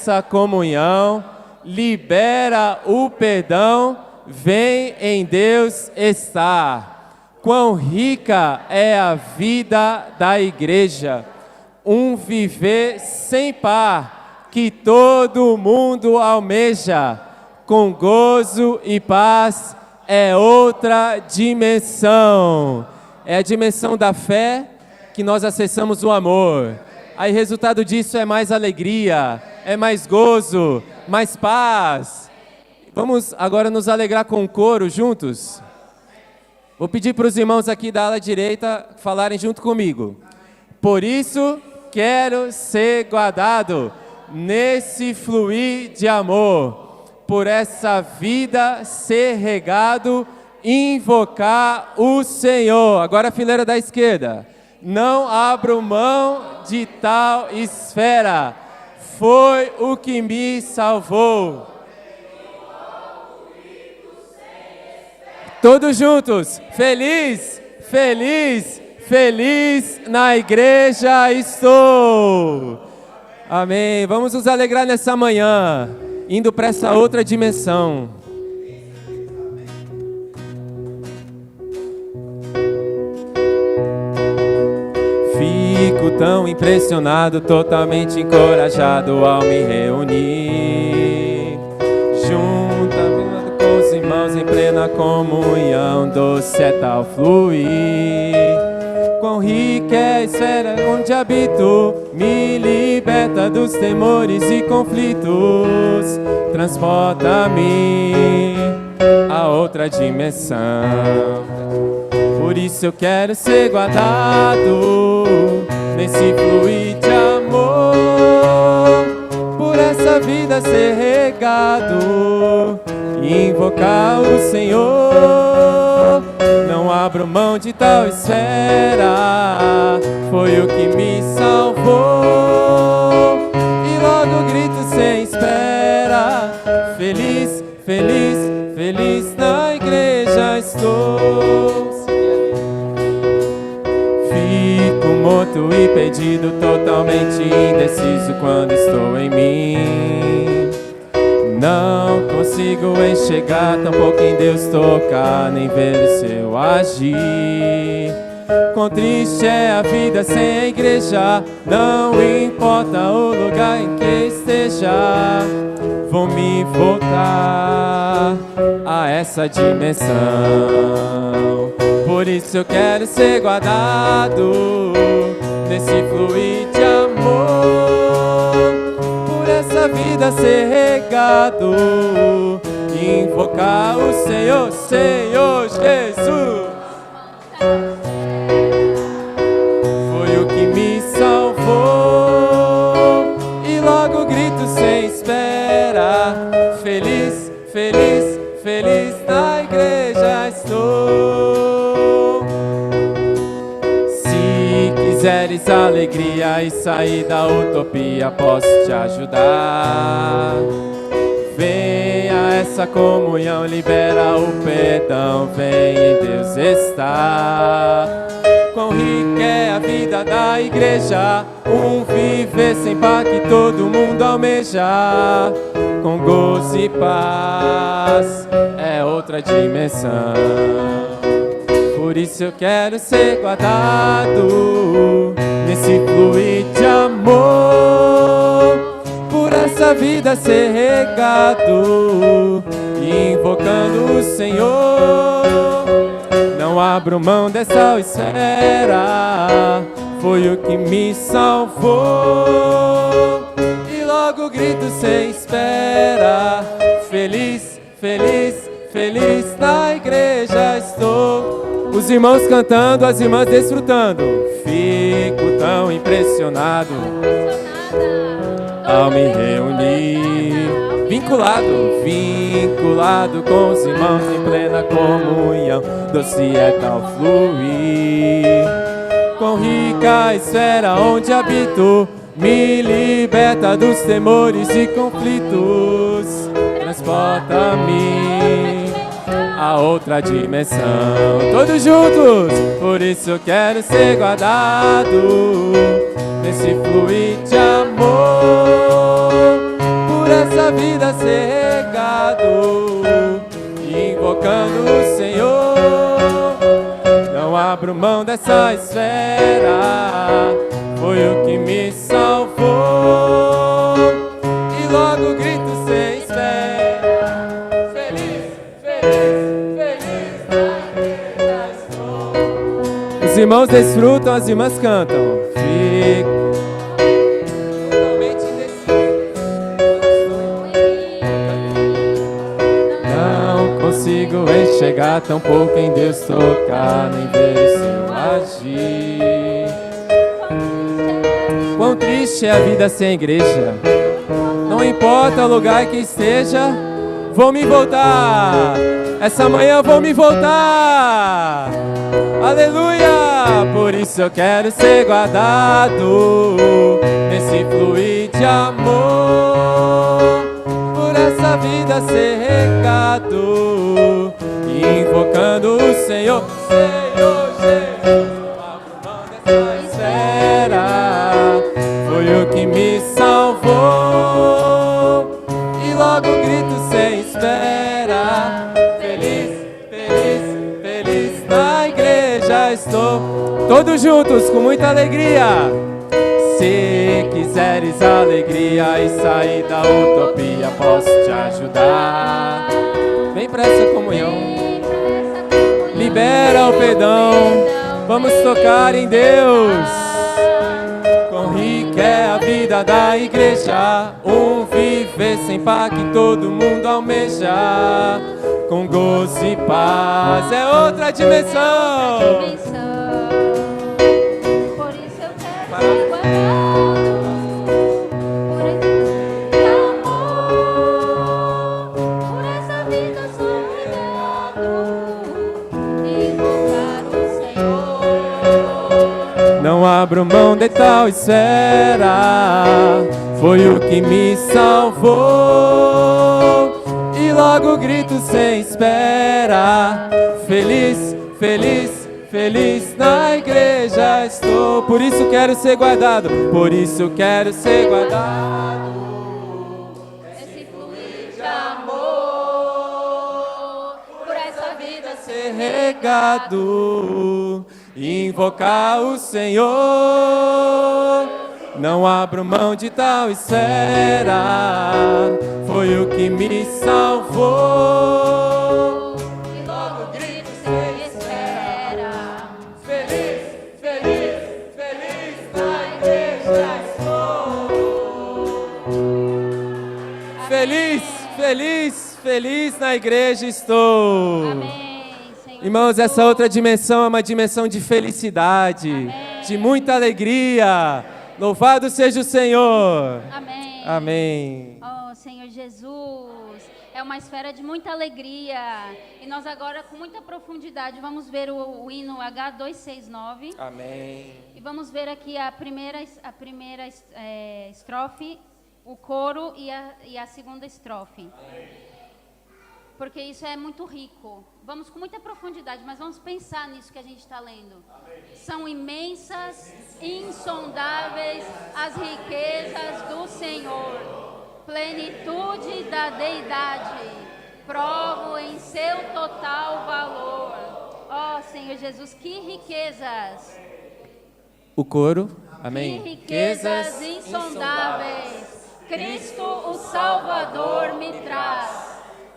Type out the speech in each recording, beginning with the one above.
essa comunhão, libera o perdão, vem em Deus estar. Quão rica é a vida da igreja, um viver sem par, que todo mundo almeja, com gozo e paz, é outra dimensão. É a dimensão da fé que nós acessamos o amor. Aí resultado disso é mais alegria, é mais gozo, mais paz. Vamos agora nos alegrar com o coro juntos? Vou pedir para os irmãos aqui da ala direita falarem junto comigo. Por isso quero ser guardado nesse fluir de amor, por essa vida ser regado, invocar o Senhor. Agora a fileira da esquerda. Não abro mão de tal esfera, foi o que me salvou. Todos juntos, feliz, feliz, feliz na igreja estou. Amém. Vamos nos alegrar nessa manhã, indo para essa outra dimensão. Fico tão impressionado, totalmente encorajado ao me reunir juntamente com os irmãos em plena comunhão, doce é tal fluir. Quão rica é a esfera onde habito, me liberta dos temores e conflitos, transporta-me a outra dimensão. Por isso eu quero ser guardado nesse fluir de amor, por essa vida ser regado, invocar o Senhor. Não abro mão de tal esfera, foi o que me salvou. E logo grito sem espera, feliz, feliz, feliz na igreja estou. Fico morto e perdido, totalmente indeciso quando estou em mim. Não consigo enxergar, tampouco em Deus tocar, nem ver o seu agir. Quão triste é a vida sem a igreja, não importa o lugar em que esteja, vou me voltar a essa dimensão. Por isso eu quero ser guardado nesse fluir de amor, por essa vida ser regado, invocar o Senhor, Senhor Jesus. Foi o que me salvou, e logo grito sem espera, feliz, feliz, feliz na igreja estou. Se quiseres alegria e sair da utopia, posso te ajudar. Venha essa comunhão, libera o perdão, vem em Deus estar. Quão rica é a vida da igreja, um viver sem par que todo mundo almeja, com gozo e paz, é outra dimensão. Por isso eu quero ser guardado nesse fluir de amor, por essa vida ser regado, invocando o Senhor. Não abro mão dessa esfera, foi o que me salvou. E logo grito sem espera, feliz, feliz, feliz na igreja estou. Os irmãos cantando, as irmãs desfrutando. Fico tão impressionado ao me reunir, vinculado com os irmãos em plena comunhão, doce é tal fluir. Quão rica a esfera onde habito, me liberta dos temores e conflitos, transporta-me a outra dimensão. Todos juntos! Por isso eu quero ser guardado nesse fluir de amor, essa vida ser regado, invocando o Senhor. Não abro mão dessa esfera, foi o que me salvou. E logo grito sem espera: feliz, feliz, feliz na igreja estou. Os irmãos desfrutam, as irmãs cantam. Fico totalmente decidido. Não consigo enxergar, tampouco em Deus tocar, nem ver o seu agir. Quão triste é a vida sem igreja. Não importa o lugar que esteja, vou me voltar. Essa manhã vou me voltar. Aleluia! Por isso eu quero ser guardado nesse fluir de amor, por essa vida ser regado, invocando o Senhor. Senhor Jesus, não abro mão dessa esfera, foi o que me salvou. E logo grito sem espera: feliz, feliz, feliz na igreja estou. Todos juntos com muita alegria. Se quiseres alegria e sair da utopia, posso te ajudar. Vem pra essa comunhão, libera o perdão, vamos tocar em Deus. Quão rica é a vida da igreja, um viver sem par que todo mundo almeja, com gozo e paz, é outra dimensão. Por isso eu quero ser guardado por esse amor, por essa vida sou regado, invocar o Senhor. Não abro mão de tal esfera, foi o que me salvou. E logo grito sem espera: feliz, feliz, feliz na igreja estou. Por isso quero ser guardado, por isso quero ser guardado. Esse fluir de amor, por essa vida Ser regado, invocar o Senhor. Não abro mão de tal esfera, foi o que me salvou. e logo grito sem espera. Feliz, feliz, feliz na igreja estou. Feliz, feliz, feliz na igreja estou. Amém, Senhor. Irmãos, essa outra dimensão é uma dimensão de felicidade, Amém. de muita alegria. Louvado seja o Senhor. Amém. Amém. Oh, Senhor Jesus, é uma esfera de muita alegria. E nós agora, com muita profundidade, vamos ver o hino H269. Amém. E vamos ver aqui a primeira estrofe, o coro e a segunda estrofe. Porque isso é muito rico. Vamos com muita profundidade, mas vamos pensar nisso que a gente está lendo. São imensas, insondáveis as riquezas do Senhor, plenitude da deidade, provo em seu total valor. Ó Senhor Jesus, que riquezas! O coro. Amém. Que riquezas insondáveis Cristo o Salvador me traz.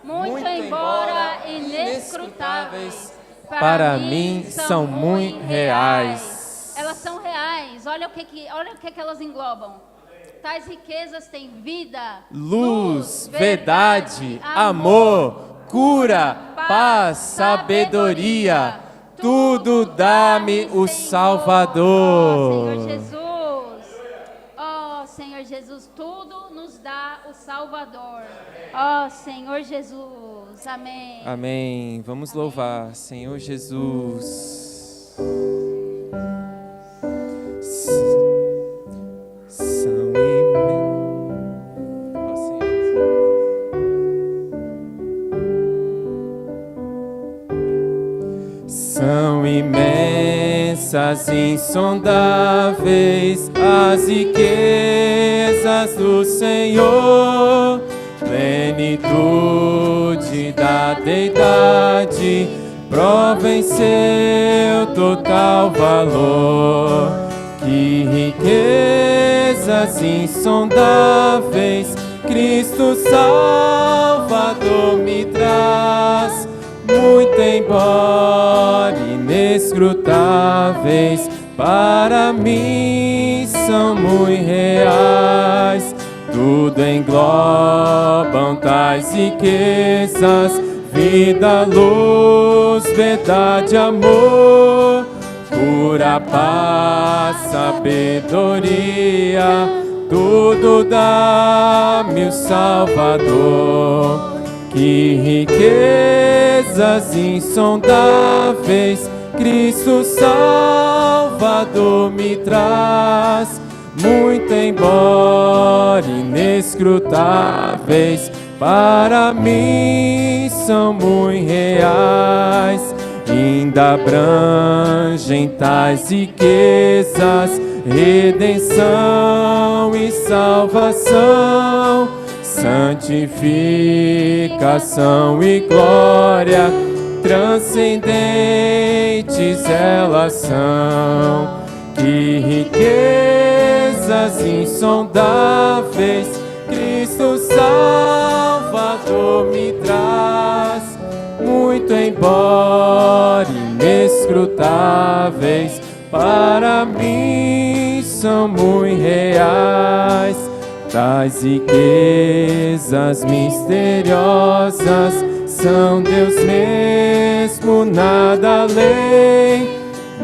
Muito embora inescrutáveis, para mim são muito reais. Elas são reais. Olha o que elas englobam. Tais riquezas têm vida, Luz, verdade, amor, cura, paz, sabedoria. Tudo dá-me o Salvador. Senhor Jesus. Oh, Senhor Jesus, tudo nos dá o Salvador. Oh, Senhor Jesus. Amém. Amém. Vamos louvar, Senhor Jesus. São São imensas, insondáveis as riquezas do Senhor, plenitude da deidade, provem seu total valor. Que riquezas insondáveis Cristo Salvador me traz, muito embora inescrutáveis, para mim são muito reais. Tudo englobam tais riquezas, vida, luz, verdade, amor, pura paz, sabedoria, tudo dá-me o Salvador. Que riquezas insondáveis Cristo Salvador me traz, muito embora inescrutáveis, para mim são muito reais. Ainda abrangem tais riquezas, redenção e salvação, santificação e glória, transcendentes elas são. Que riquezas insondáveis Cristo Salvador me traz, muito embora inescrutáveis, para mim são muito reais. Tais riquezas misteriosas são Deus mesmo, nada além.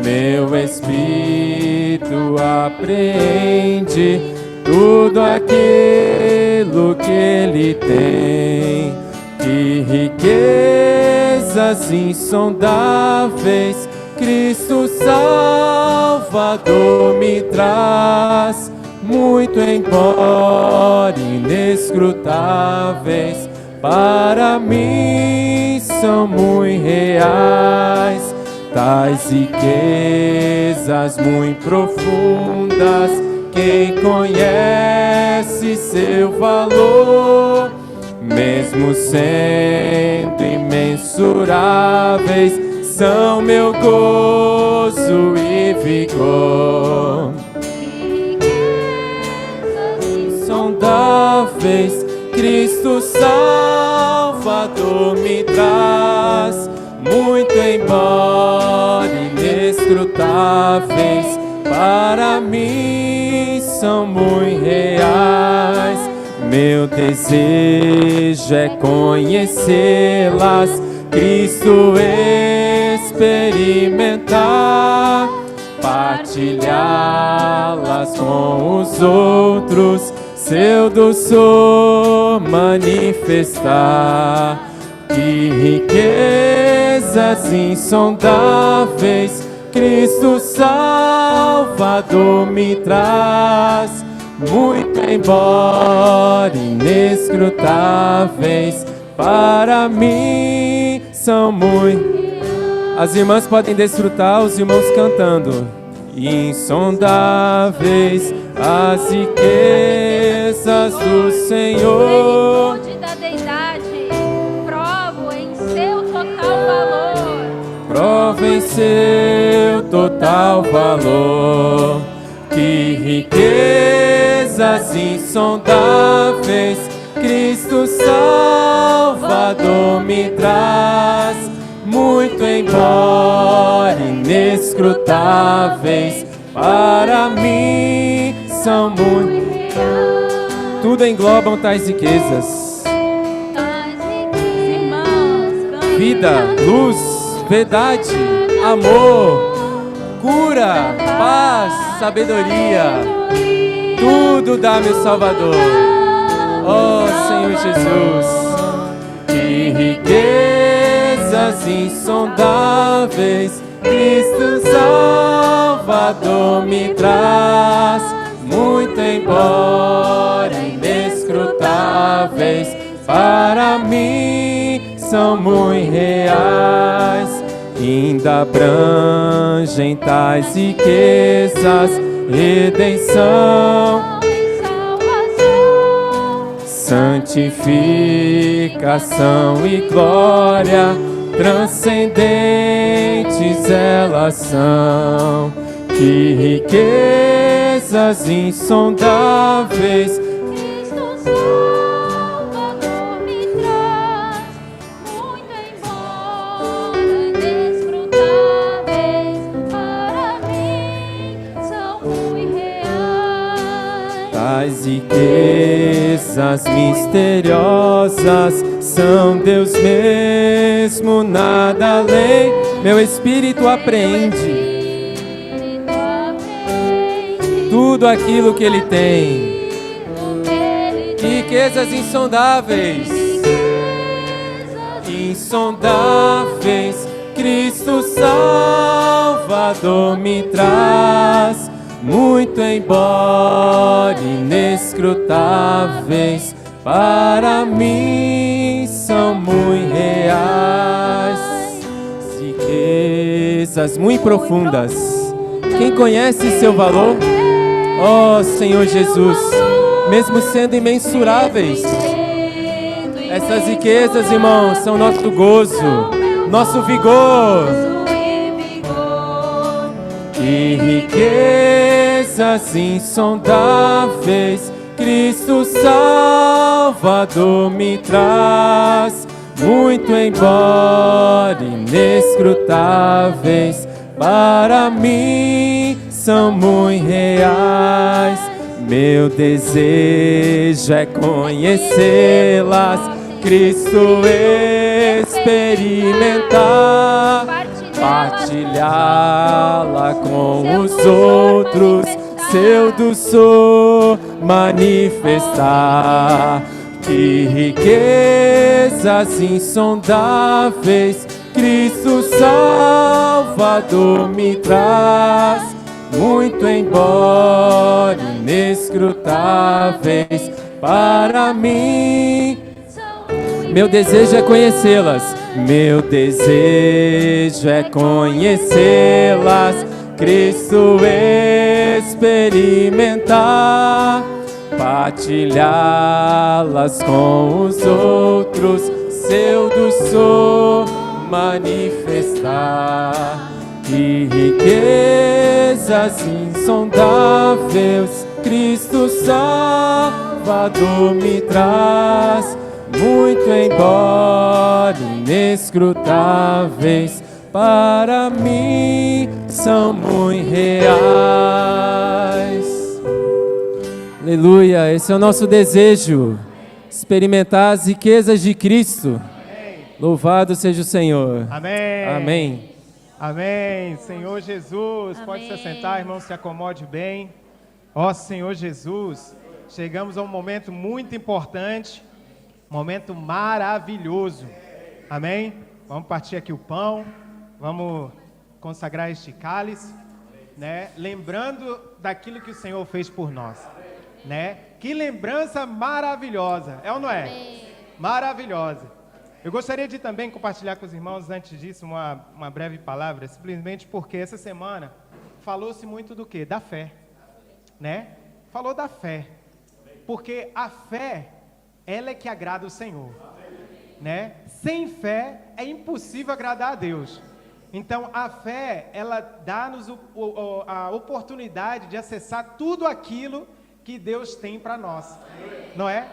Meu espírito apreende tudo aquilo que Ele tem. Que riquezas insondáveis Cristo Salvador me traz, muito embora inescrutáveis, para mim são muito reais. Tais riquezas muito profundas, quem conhece seu valor, mesmo sendo imensuráveis, são meu gozo e vigor. Insondáveis Cristo Salvador me traz, muito embora inescrutáveis, para mim são muito reais. Meu desejo é conhecê-las, Cristo experimentar, partilhá-las com os outros, seu doçor manifestar. Que riquezas insondáveis Cristo Salvador me traz, muito embora inescrutáveis, para mim são muito. As irmãs podem desfrutar, os irmãos cantando. Insondáveis as riquezas do Senhor, plenitude da deidade, provo em seu total valor. Prova em seu total valor. Que riquezas insondáveis Cristo Salvador me traz, muito embora inescrutáveis, para mim são muito. Tudo englobam tais riquezas: vida, luz, verdade, amor, cura, paz, sabedoria, tudo dá-me o Salvador. Oh Senhor Jesus, que riquezas insondáveis Cristo Salvador me traz, muito embora inescrutáveis, para mim são muito reais. Ainda abrangem tais riquezas, redenção, santificação e glória, transcendentes elas são. Que riquezas insondáveis, Cristo Salvador me traz, muito embora inescrutáveis, para mim são muito reais. tais riquezas misteriosas são Deus mesmo, nada além. Meu espírito apreende tudo aquilo que Ele tem. Riquezas insondáveis, insondáveis, Cristo Salvador me traz, muito embora inescrutáveis, para mim são muito reais. Riquezas muito profundas. Quem conhece seu valor? Oh, Senhor Jesus, mesmo sendo imensuráveis, essas riquezas, irmãos, são nosso gozo, nosso vigor. Que riquezas insondáveis, Cristo Salvador me traz, muito embora inescrutáveis, para mim são muito reais. Meu desejo é conhecê-las, Cristo experimentar, partilhá-la com os outros, seu doçor manifestar. Que riquezas insondáveis, Cristo Salvador me traz, muito embora inescrutáveis, para mim. Meu desejo é conhecê-las, meu desejo é conhecê-las, Cristo experimentar, partilhá-las com os outros, seu doçor manifestar. Que riquezas insondáveis, Cristo Salvador me traz, muito embora inescrutáveis, para mim são muito reais. Aleluia, esse é o nosso desejo, experimentar as riquezas de Cristo. Amém. Louvado seja o Senhor. Amém. Amém. Amém. Senhor Jesus, Amém. pode se assentar, irmão, se acomode bem. Ó Senhor Jesus, chegamos a um momento muito importante, momento maravilhoso. Amém? Vamos partir aqui o pão, vamos consagrar este cálice, né? Lembrando daquilo que o Senhor fez por nós, né? Que lembrança maravilhosa, é ou não é? Maravilhosa. Eu gostaria de também compartilhar com os irmãos, antes disso, uma breve palavra, simplesmente porque essa semana falou-se muito do quê? Da fé, né? Falou da fé, porque a fé, ela é que agrada o Senhor, né? Sem fé é impossível agradar a Deus. Então, a fé, ela dá-nos a oportunidade de acessar tudo aquilo que Deus tem para nós, não é?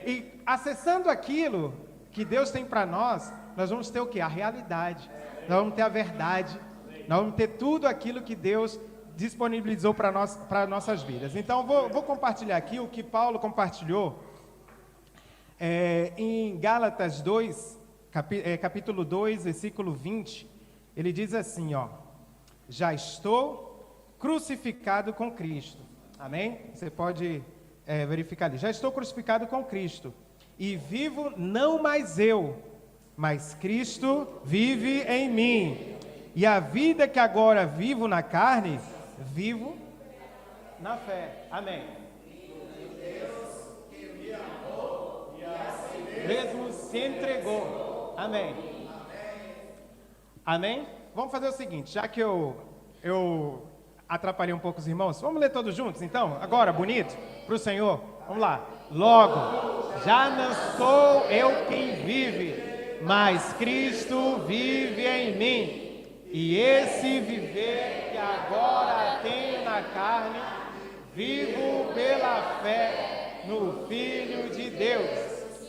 E acessando aquilo que Deus tem para nós, nós vamos ter o quê? A realidade, nós vamos ter a verdade, nós vamos ter tudo aquilo que Deus disponibilizou para nossas vidas. Então, vou compartilhar aqui o que Paulo compartilhou em Gálatas 2, capítulo 2, versículo 20, ele diz assim, ó: já estou crucificado com Cristo. Amém? Você pode verificar ali. Já estou crucificado com Cristo. E vivo não mais eu, mas Cristo vive em mim. E a vida que agora vivo na carne, vivo na fé. Amém. Mesmo se entregou. Amém. Amém? Vamos fazer o seguinte, já que eu atrapalhei um pouco os irmãos, vamos ler todos juntos então? Agora, bonito? Para o Senhor? Vamos lá. Logo, já não sou eu quem vive, mas Cristo vive em mim. E esse viver que agora tenho na carne, vivo pela fé no Filho de Deus,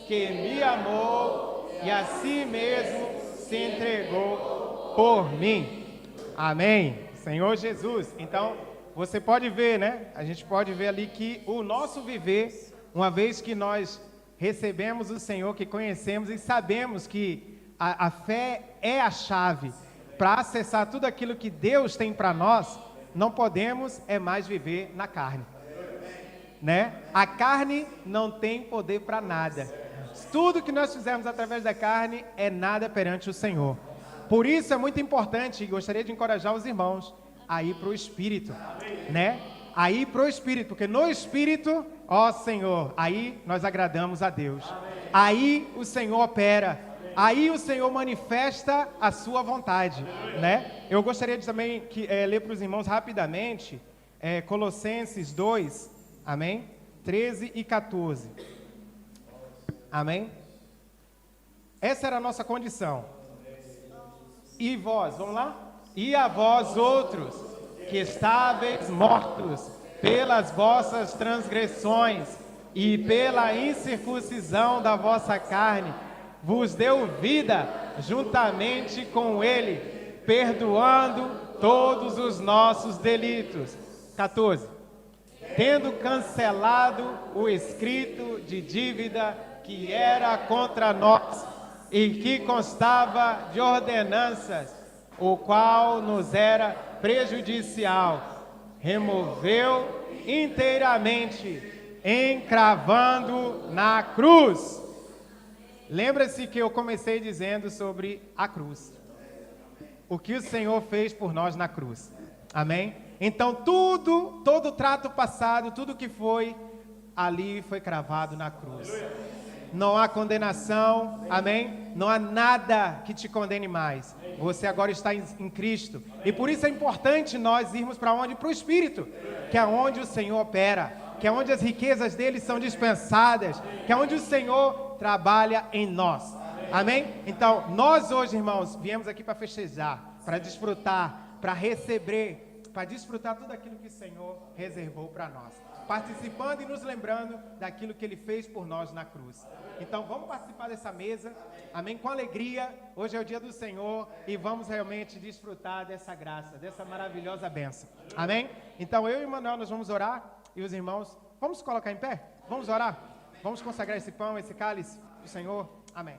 que me amou e a si mesmo se entregou por mim. Amém. Senhor Jesus. Então, você pode ver, né? A gente pode ver ali que o nosso viver, uma vez que nós recebemos o Senhor, que conhecemos e sabemos que a fé é a chave para acessar tudo aquilo que Deus tem para nós, não podemos mais viver na carne, né? A carne não tem poder para nada. Tudo que nós fizermos através da carne é nada perante o Senhor. Por isso é muito importante, e gostaria de encorajar os irmãos a ir para o Espírito, né? A ir para o Espírito, porque no Espírito, ó Senhor, aí nós agradamos a Deus. Aí o Senhor opera, aí o Senhor manifesta a sua vontade, né? Eu gostaria de também ler para os irmãos rapidamente, Colossenses 2, amém? 13 e 14. Amém? Essa era a nossa condição. E vós, vamos lá? E a vós outros, que estáveis mortos pelas vossas transgressões e pela incircuncisão da vossa carne, vos deu vida juntamente com ele, perdoando todos os nossos delitos. 14. Tendo cancelado o escrito de dívida que era contra nós e que constava de ordenanças, o qual nos era prejudicial, removeu inteiramente, encravando na cruz. Lembra-se que eu comecei dizendo sobre a cruz, o que o Senhor fez por nós na cruz, amém? Então todo trato passado, tudo que foi, ali foi cravado na cruz. Não há condenação, amém? Não há nada que te condene mais. Você agora está em Cristo. E por isso é importante nós irmos para onde? Para o Espírito, que é onde o Senhor opera, que é onde as riquezas dele são dispensadas, que é onde o Senhor trabalha em nós. Amém? Então, nós hoje, irmãos, viemos aqui para festejar, para desfrutar, para receber, para desfrutar tudo aquilo que o Senhor reservou para nós, participando e nos lembrando daquilo que Ele fez por nós na cruz. Então vamos participar dessa mesa, amém, com alegria. Hoje é o dia do Senhor e vamos realmente desfrutar dessa graça, dessa maravilhosa bênção, amém? Então eu e o Manuel, nós vamos orar, e os irmãos, vamos colocar em pé? Vamos orar? Vamos consagrar esse pão, esse cálice do Senhor, amém.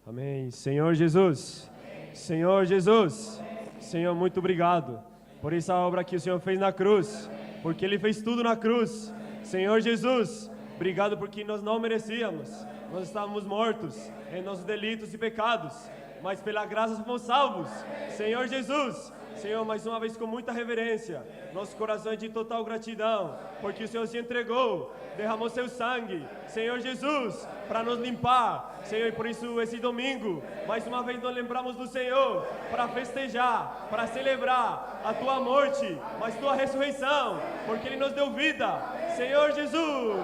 Amém. Senhor Jesus, Senhor Jesus, Senhor, muito obrigado por essa obra que o Senhor fez na cruz, porque Ele fez tudo na cruz. Senhor Jesus, obrigado porque nós não merecíamos, nós estávamos mortos em nossos delitos e pecados, mas pela graça fomos salvos. Senhor Jesus, Senhor, mais uma vez com muita reverência, nosso coração é de total gratidão, porque o Senhor se entregou, derramou seu sangue, Senhor Jesus, para nos limpar, Senhor, e por isso esse domingo, mais uma vez nós lembramos do Senhor, para festejar, para celebrar a Tua morte, mas Tua ressurreição, porque Ele nos deu vida, Senhor Jesus.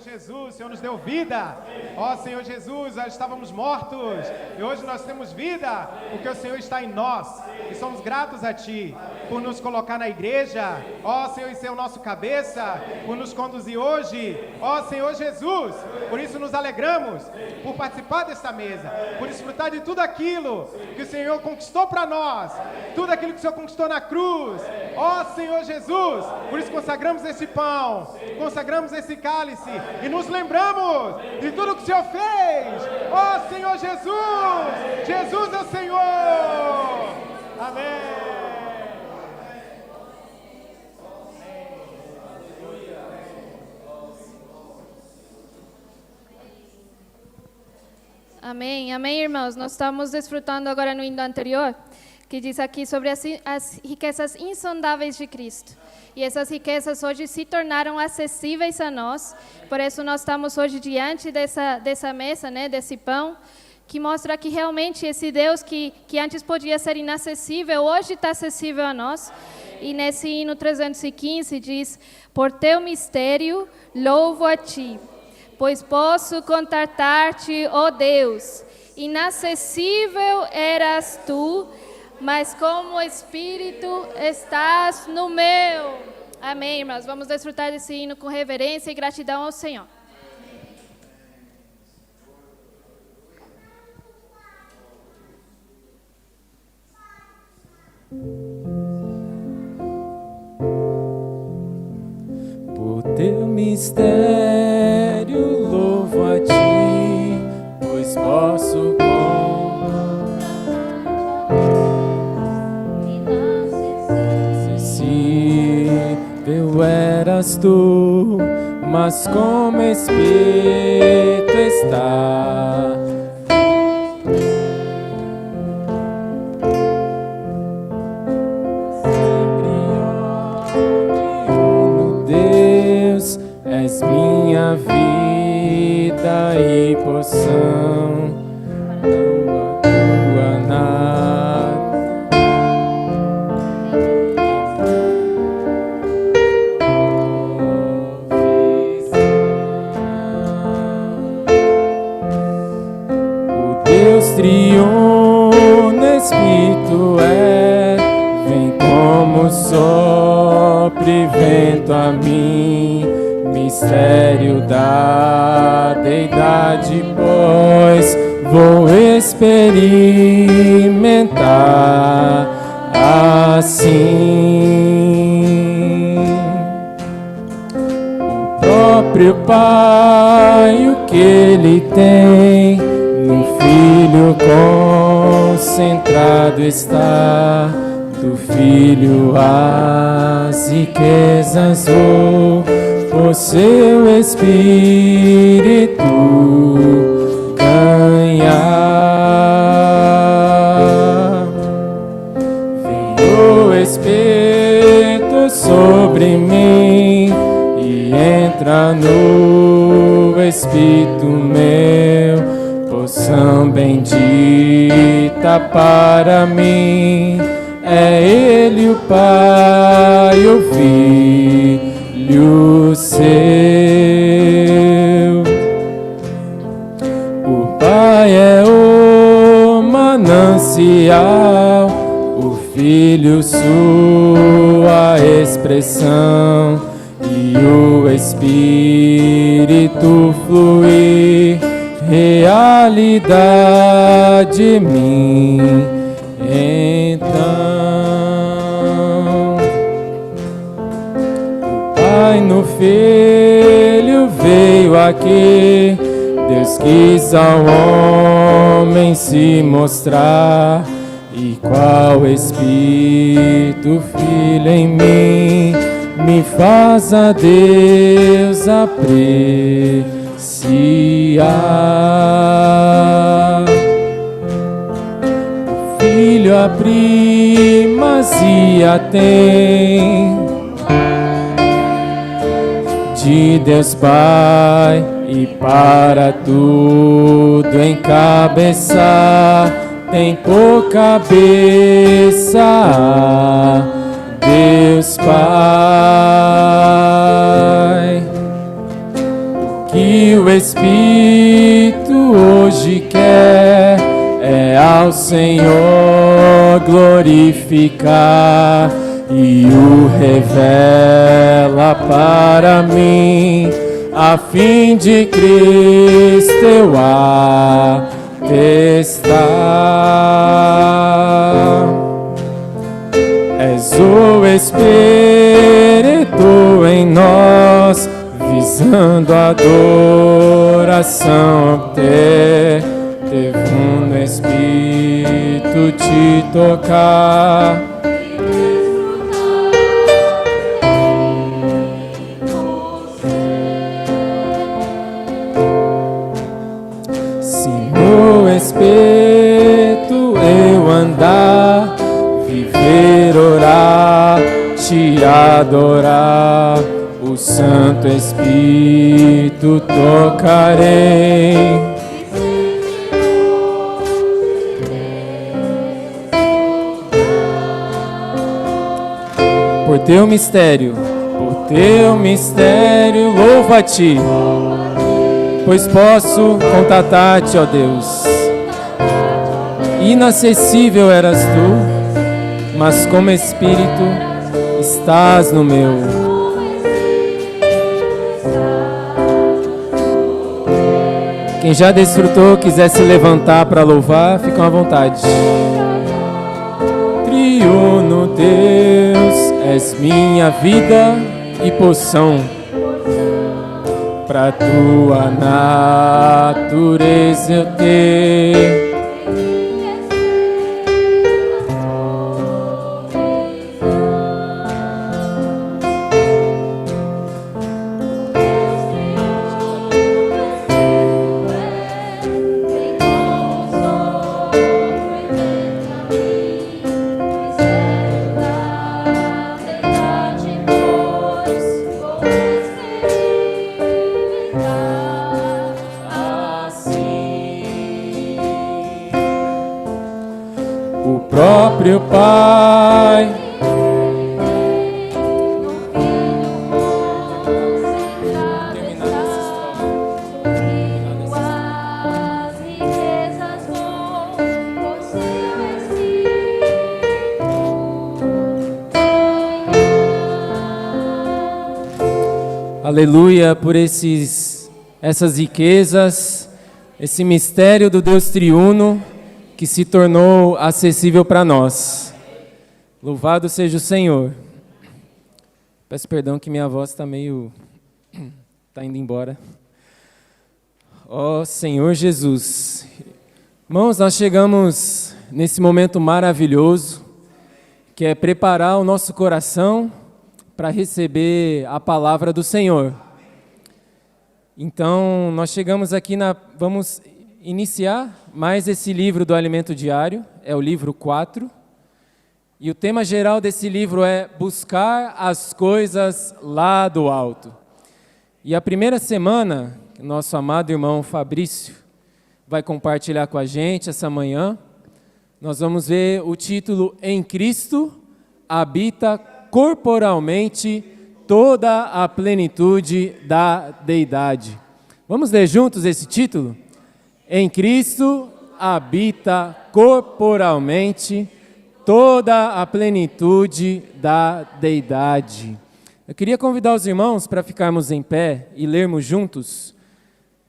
Jesus, o Senhor nos deu vida. Ó Senhor Jesus, nós estávamos mortos e hoje nós temos vida, porque o Senhor está em nós e somos gratos a Ti por nos colocar na igreja, ó Senhor, e ser o nosso cabeça, por nos conduzir hoje, ó Senhor Jesus. Por isso nos alegramos por participar desta mesa, por desfrutar de tudo aquilo que o Senhor conquistou para nós, tudo aquilo que o Senhor conquistou na cruz, ó Senhor Jesus. Por isso consagramos esse pão, consagramos esse cálice e nos lembramos de tudo que o Senhor fez. Ó Senhor Jesus, Jesus é o Senhor. Amém. Amém, amém, irmãos. Nós estamos desfrutando agora no hino anterior, que diz aqui sobre as riquezas insondáveis de Cristo. E essas riquezas hoje se tornaram acessíveis a nós. Por isso nós estamos hoje diante dessa mesa, né, desse pão, que mostra que realmente esse Deus que antes podia ser inacessível, hoje está acessível a nós. E nesse hino 315 diz: por teu mistério louvo a ti, pois posso contatar-te, ó Deus. Inacessível eras tu, mas como Espírito estás no meu. Amém, irmãos. Vamos desfrutar desse hino com reverência e gratidão ao Senhor. Por teu mistério louvo a ti, pois posso inacessível eras tu, mas como Espírito está. És minha vida e porção, tua nada. O Deus triuno Espírito vem como sopre vento a mim. Mistério da deidade, pois vou experimentar assim. O próprio Pai, o que Ele tem no Filho concentrado está. Do Filho as riquezas por seu Espírito ganhar. Vem o Espírito sobre mim e entra no Espírito meu, porção bendita para mim. É Ele o Pai, o Filho seu. O Pai é o manancial, o Filho sua expressão, e o Espírito fluir, realidade em mim. Então o Pai no Filho veio aqui, Deus quis ao homem se mostrar, e qual Espírito Filho em mim me faz a Deus apreciar. O Filho a primazia tem de Deus Pai, e para tudo encabeçar tem por cabeça Deus Pai. O que o Espírito hoje quer é ao Senhor glorificar, e o revela para mim, a fim de Cristo eu atestar. És o Espírito em nós, visando a adoração obter, devo no Espírito te tocar. Se no Espírito eu andar, viver, orar, te adorar, o Santo Espírito tocarei. teu mistério louvo a ti, pois posso contatar-te, ó Deus. Inacessível eras tu, mas como Espírito estás no meu. Quem já desfrutou, quiser se levantar para louvar, fica à vontade. Triuno Deus, és minha vida e poção, pra tua natureza eu ter. Próprio Pai, aleluia por essas riquezas, esse mistério do Deus triuno que se tornou acessível para nós. Louvado seja o Senhor. Peço perdão que minha voz está está indo embora. Ó Senhor Jesus. Irmãos, nós chegamos nesse momento maravilhoso, que é preparar o nosso coração para receber a palavra do Senhor. Então, nós chegamos aqui vamos iniciar mais esse livro do Alimento Diário, é o livro 4, e o tema geral desse livro é buscar as coisas lá do alto. E a primeira semana, nosso amado irmão Fabrício vai compartilhar com a gente essa manhã, nós vamos ver o título Em Cristo habita corporalmente toda a plenitude da deidade. Vamos ler juntos esse título? Em Cristo habita corporalmente toda a plenitude da deidade. Eu queria convidar os irmãos para ficarmos em pé e lermos juntos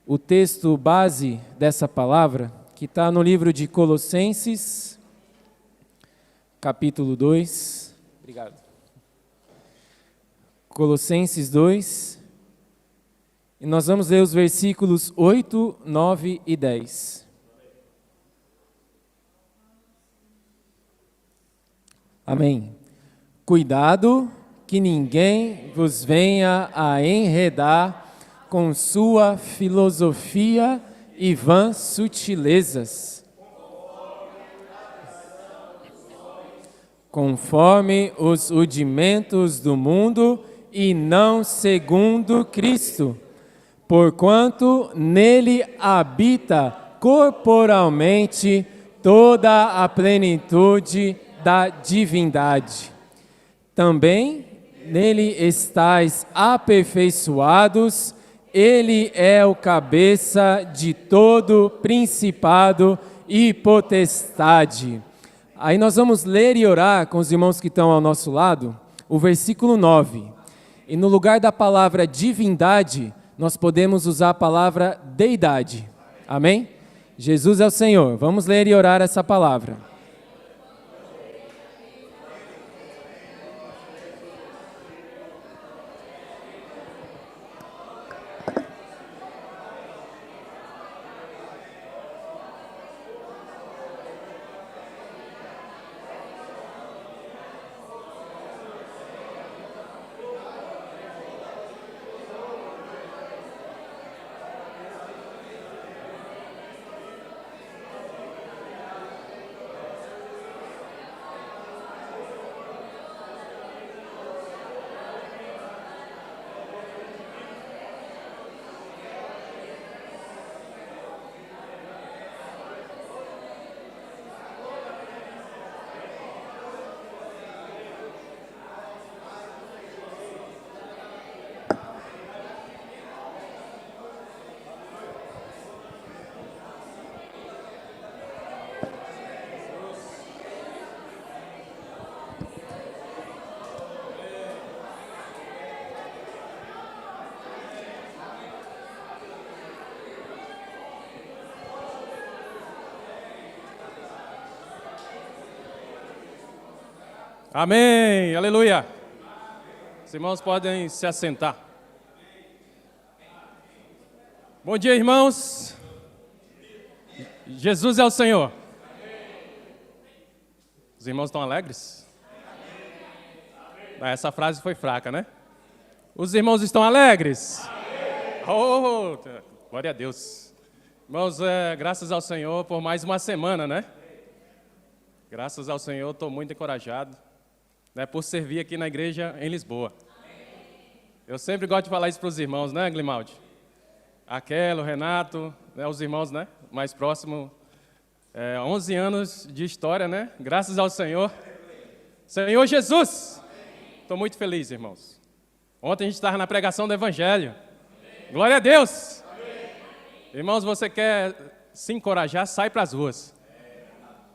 o texto base dessa palavra, que está no livro de Colossenses, capítulo 2. Obrigado. Colossenses 2. E nós vamos ler os versículos 8, 9 e 10. Amém. Cuidado que ninguém vos venha a enredar com sua filosofia e vãs sutilezas, conforme os rudimentos do mundo e não segundo Cristo. Porquanto nele habita corporalmente toda a plenitude da divindade. Também nele estáis aperfeiçoados, ele é o cabeça de todo principado e potestade. Aí nós vamos ler e orar com os irmãos que estão ao nosso lado, o versículo 9. E no lugar da palavra divindade, nós podemos usar a palavra deidade. Amém? Jesus é o Senhor. Vamos ler e orar essa palavra. Amém, aleluia. Os irmãos podem se assentar. Bom dia, irmãos. Jesus é o Senhor. Os irmãos estão alegres? Essa frase foi fraca, né? Os irmãos estão alegres? Oh, glória a Deus. Irmãos, graças ao Senhor por mais uma semana, né? Graças ao Senhor, estou muito encorajado, né, por servir aqui na igreja em Lisboa. Eu sempre gosto de falar isso para os irmãos, né, Glimaldi? Aquela, o Renato, né, os irmãos, né, mais próximos. 11 anos de história, né? Graças ao Senhor. Senhor Jesus! Estou muito feliz, irmãos. Ontem a gente estava na pregação do Evangelho. Glória a Deus! Irmãos, você quer se encorajar, sai para as ruas.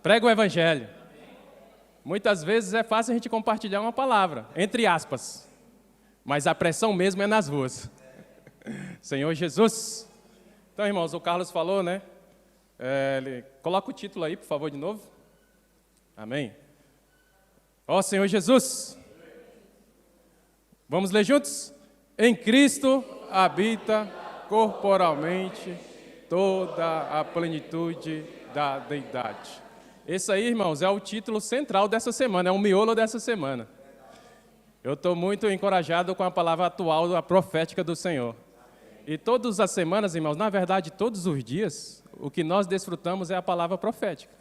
Prega o Evangelho. Muitas vezes é fácil a gente compartilhar uma palavra, entre aspas. Mas a pressão mesmo é nas ruas. Senhor Jesus. Então, irmãos, o Carlos falou, né? Coloca o título aí, por favor, de novo. Amém. Ó Senhor Jesus. Vamos ler juntos? Em Cristo habita corporalmente toda a plenitude da deidade. Esse aí, irmãos, é o título central dessa semana, é o miolo dessa semana. Eu estou muito encorajado com a palavra atual, a profética do Senhor. E todas as semanas, irmãos, na verdade, todos os dias, o que nós desfrutamos é a palavra profética.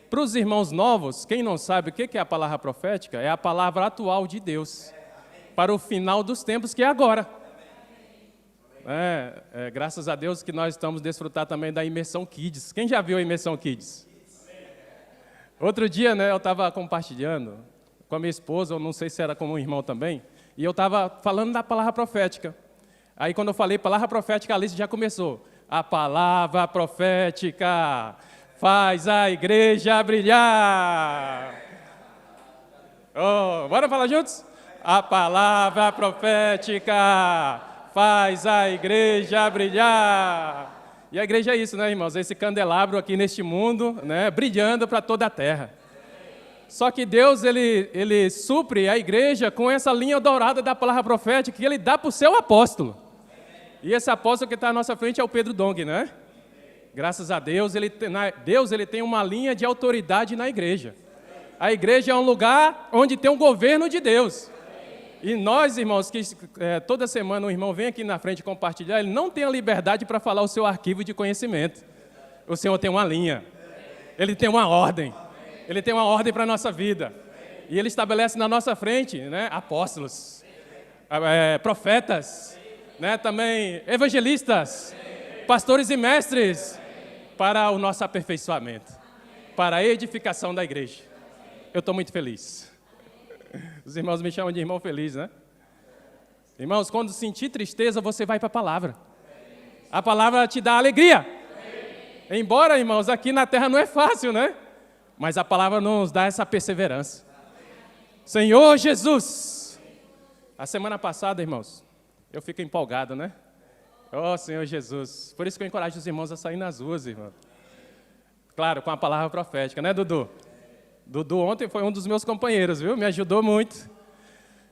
Para os irmãos novos, quem não sabe o que é a palavra profética, é a palavra atual de Deus, para o final dos tempos, que é agora. Graças a Deus que nós estamos desfrutando também da Imersão Kids. Quem já viu a Imersão Kids? Outro dia, né, eu estava compartilhando com a minha esposa, eu não sei se era com um irmão também, e eu estava falando da palavra profética. Aí, quando eu falei palavra profética, a Alice já começou. A palavra profética faz a igreja brilhar. Oh, bora falar juntos? A palavra profética faz a igreja brilhar. E a igreja é isso, né, irmãos? Esse candelabro aqui neste mundo, né, brilhando para toda a terra. Só que Deus, ele supre a igreja com essa linha dourada da palavra profética que Ele dá para o seu apóstolo. E esse apóstolo que está à nossa frente é o Pedro Dong, né? Graças a Deus, ele tem uma linha de autoridade na igreja. A igreja é um lugar onde tem um governo de Deus. E nós, irmãos, que toda semana um irmão vem aqui na frente compartilhar, ele não tem a liberdade para falar o seu arquivo de conhecimento. O Senhor tem uma linha. Ele tem uma ordem. Ele tem uma ordem para a nossa vida. E Ele estabelece na nossa frente, né, apóstolos, profetas, né, também evangelistas, pastores e mestres, para o nosso aperfeiçoamento, para a edificação da igreja. Eu estou muito feliz. Os irmãos me chamam de irmão feliz, né? Irmãos, quando sentir tristeza, você vai para a palavra. A palavra te dá alegria. Embora, irmãos, aqui na terra não é fácil, né? Mas a palavra nos dá essa perseverança. Senhor Jesus. A semana passada, irmãos, eu fico empolgado, né? Oh, Senhor Jesus. Por isso que eu encorajo os irmãos a sair nas ruas, irmão. Claro, com a palavra profética, né, Dudu? Dudu ontem foi um dos meus companheiros, viu? Me ajudou muito.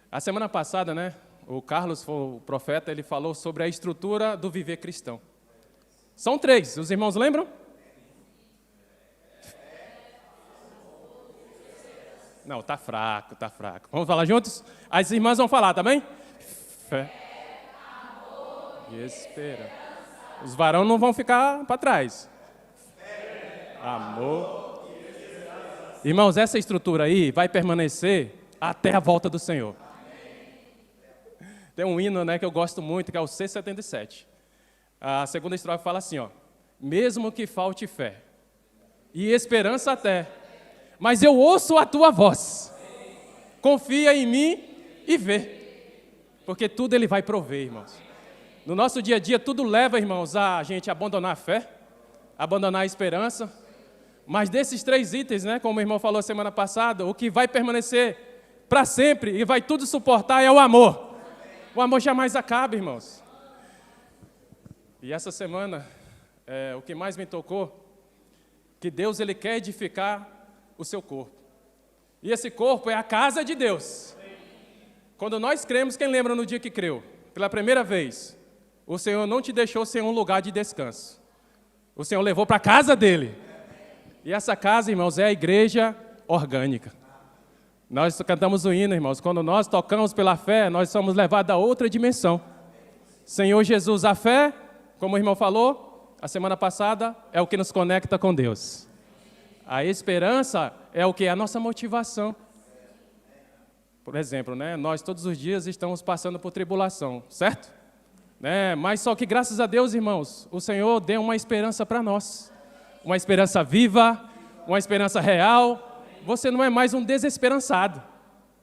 A semana passada, né, o Carlos, o profeta, ele falou sobre a estrutura do viver cristão. São 3, os irmãos lembram? Não, tá fraco, tá fraco. Vamos falar juntos? As irmãs vão falar, tá bem? Fé, amor e esperança. Os varões não vão ficar para trás. Fé, amor. Irmãos, essa estrutura aí vai permanecer até a volta do Senhor. Tem um hino, né, que eu gosto muito, que é o C77. A segunda estrofe fala assim, ó: mesmo que falte fé e esperança até, mas eu ouço a tua voz. Confia em mim e vê. Porque tudo Ele vai prover, irmãos. No nosso dia a dia, tudo leva, irmãos, a gente abandonar a fé, abandonar a esperança. Mas desses 3 itens, né, como o irmão falou semana passada, o que vai permanecer para sempre e vai tudo suportar é o amor. O amor jamais acaba, irmãos. E essa semana, o que mais me tocou, que Deus, Ele quer edificar o seu corpo. E esse corpo é a casa de Deus. Quando nós cremos, quem lembra no dia que creu? Pela primeira vez, o Senhor não te deixou sem um lugar de descanso. O Senhor levou para a casa dele. E essa casa, irmãos, é a igreja orgânica. Nós cantamos o hino, irmãos. Quando nós tocamos pela fé, nós somos levados a outra dimensão. Senhor Jesus, a fé, como o irmão falou, a semana passada, é o que nos conecta com Deus. A esperança é o que? A nossa motivação. Por exemplo, né, nós todos os dias estamos passando por tribulação, certo? Mas só que graças a Deus, irmãos, o Senhor deu uma esperança para nós. Uma esperança viva, uma esperança real. Você não é mais um desesperançado.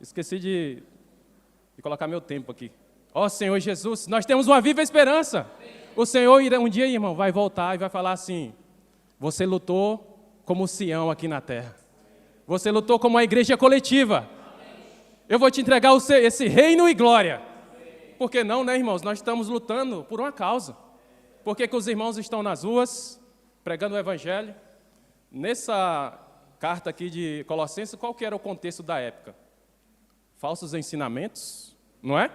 Esqueci de colocar meu tempo aqui. Ó Senhor Jesus, nós temos uma viva esperança. O Senhor um dia, irmão, vai voltar e vai falar assim: você lutou como Sião aqui na terra. Você lutou como uma igreja coletiva. Eu vou te entregar esse reino e glória. Por que não, né, irmãos? Nós estamos lutando por uma causa. Por que os irmãos estão nas ruas, pregando o evangelho? Nessa carta aqui de Colossenses, qual que era o contexto da época? Falsos ensinamentos, não é?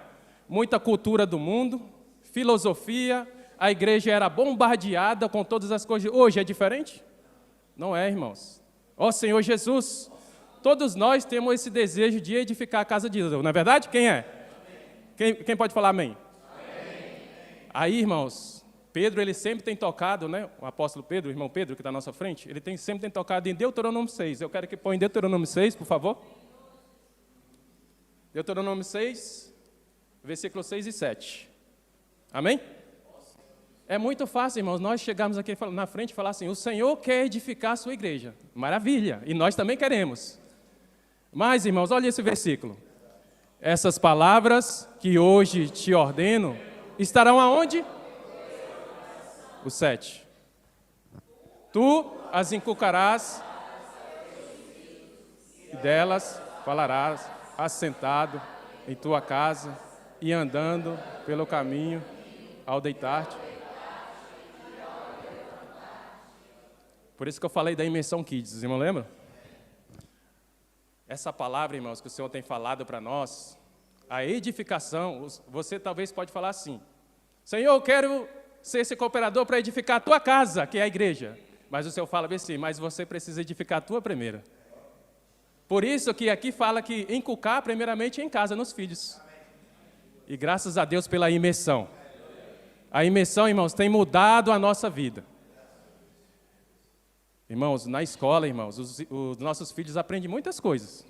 Muita cultura do mundo, filosofia, a igreja era bombardeada com todas as coisas. Hoje é diferente? Não é, irmãos. Ó Senhor Jesus, todos nós temos esse desejo de edificar a casa de Deus, não é verdade? Quem é? Quem pode falar amém? Amém? Aí, irmãos, Pedro, ele sempre tem tocado, né? O apóstolo Pedro, o irmão Pedro, que está à nossa frente, ele sempre tem tocado em Deuteronômio 6. Eu quero que põe em Deuteronômio 6, por favor. Deuteronômio 6, versículos 6 e 7. Amém? É muito fácil, irmãos, nós chegarmos aqui na frente e falar assim: o Senhor quer edificar a sua igreja. Maravilha, e nós também queremos. Mas, irmãos, olha esse versículo. Essas palavras que hoje te ordeno estarão aonde? O 7. Tu as inculcarás e delas falarás assentado em tua casa e andando pelo caminho ao deitar-te. Por isso que eu falei da imersão Kids, irmão, lembra? Essa palavra, irmãos, que o Senhor tem falado para nós, a edificação, você talvez pode falar assim: Senhor, eu quero ser esse cooperador para edificar a tua casa, que é a igreja. Mas o Senhor fala bem assim: mas você precisa edificar a tua primeira. Por isso que aqui fala que inculcar primeiramente em casa, nos filhos. E graças a Deus pela imersão. A imersão, irmãos, tem mudado a nossa vida. Irmãos, na escola, irmãos, os nossos filhos aprendem muitas coisas.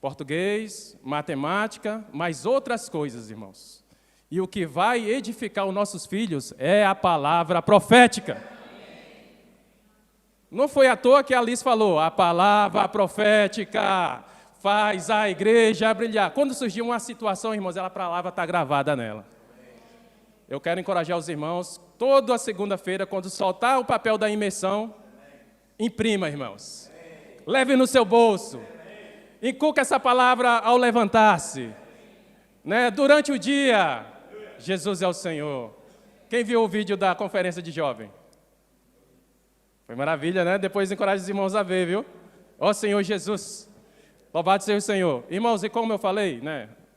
Português, matemática, mas outras coisas, irmãos. E o que vai edificar os nossos filhos é a palavra profética. Não foi à toa que a Alice falou: a palavra profética faz a igreja brilhar. Quando surgiu uma situação, irmãos, a palavra está gravada nela. Eu quero encorajar os irmãos, toda segunda-feira, quando soltar o papel da imersão, imprima, irmãos. Leve no seu bolso. Inculca essa palavra ao levantar-se. Durante o dia, Jesus é o Senhor. Quem viu o vídeo da conferência de jovem? Foi maravilha, né? Depois encoraja os irmãos a ver, viu? Ó Senhor Jesus. Louvado seja o Senhor. Irmãos, e como eu falei,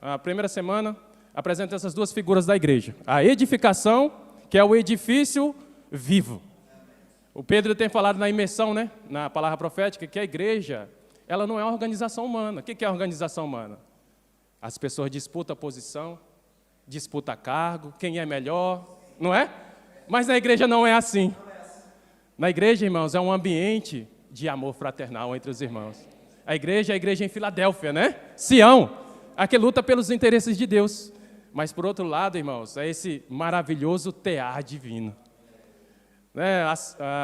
a primeira semana apresenta essas duas figuras da igreja. A edificação, que é o edifício vivo. O Pedro tem falado na imersão, na palavra profética, que a igreja, ela não é uma organização humana. O que é a organização humana? As pessoas disputam posição, disputam cargo, quem é melhor, não é? Mas na igreja não é assim. Na igreja, irmãos, é um ambiente de amor fraternal entre os irmãos. A igreja é a igreja em Filadélfia, Sião, a que luta pelos interesses de Deus. Mas, por outro lado, irmãos, é esse maravilhoso tear divino.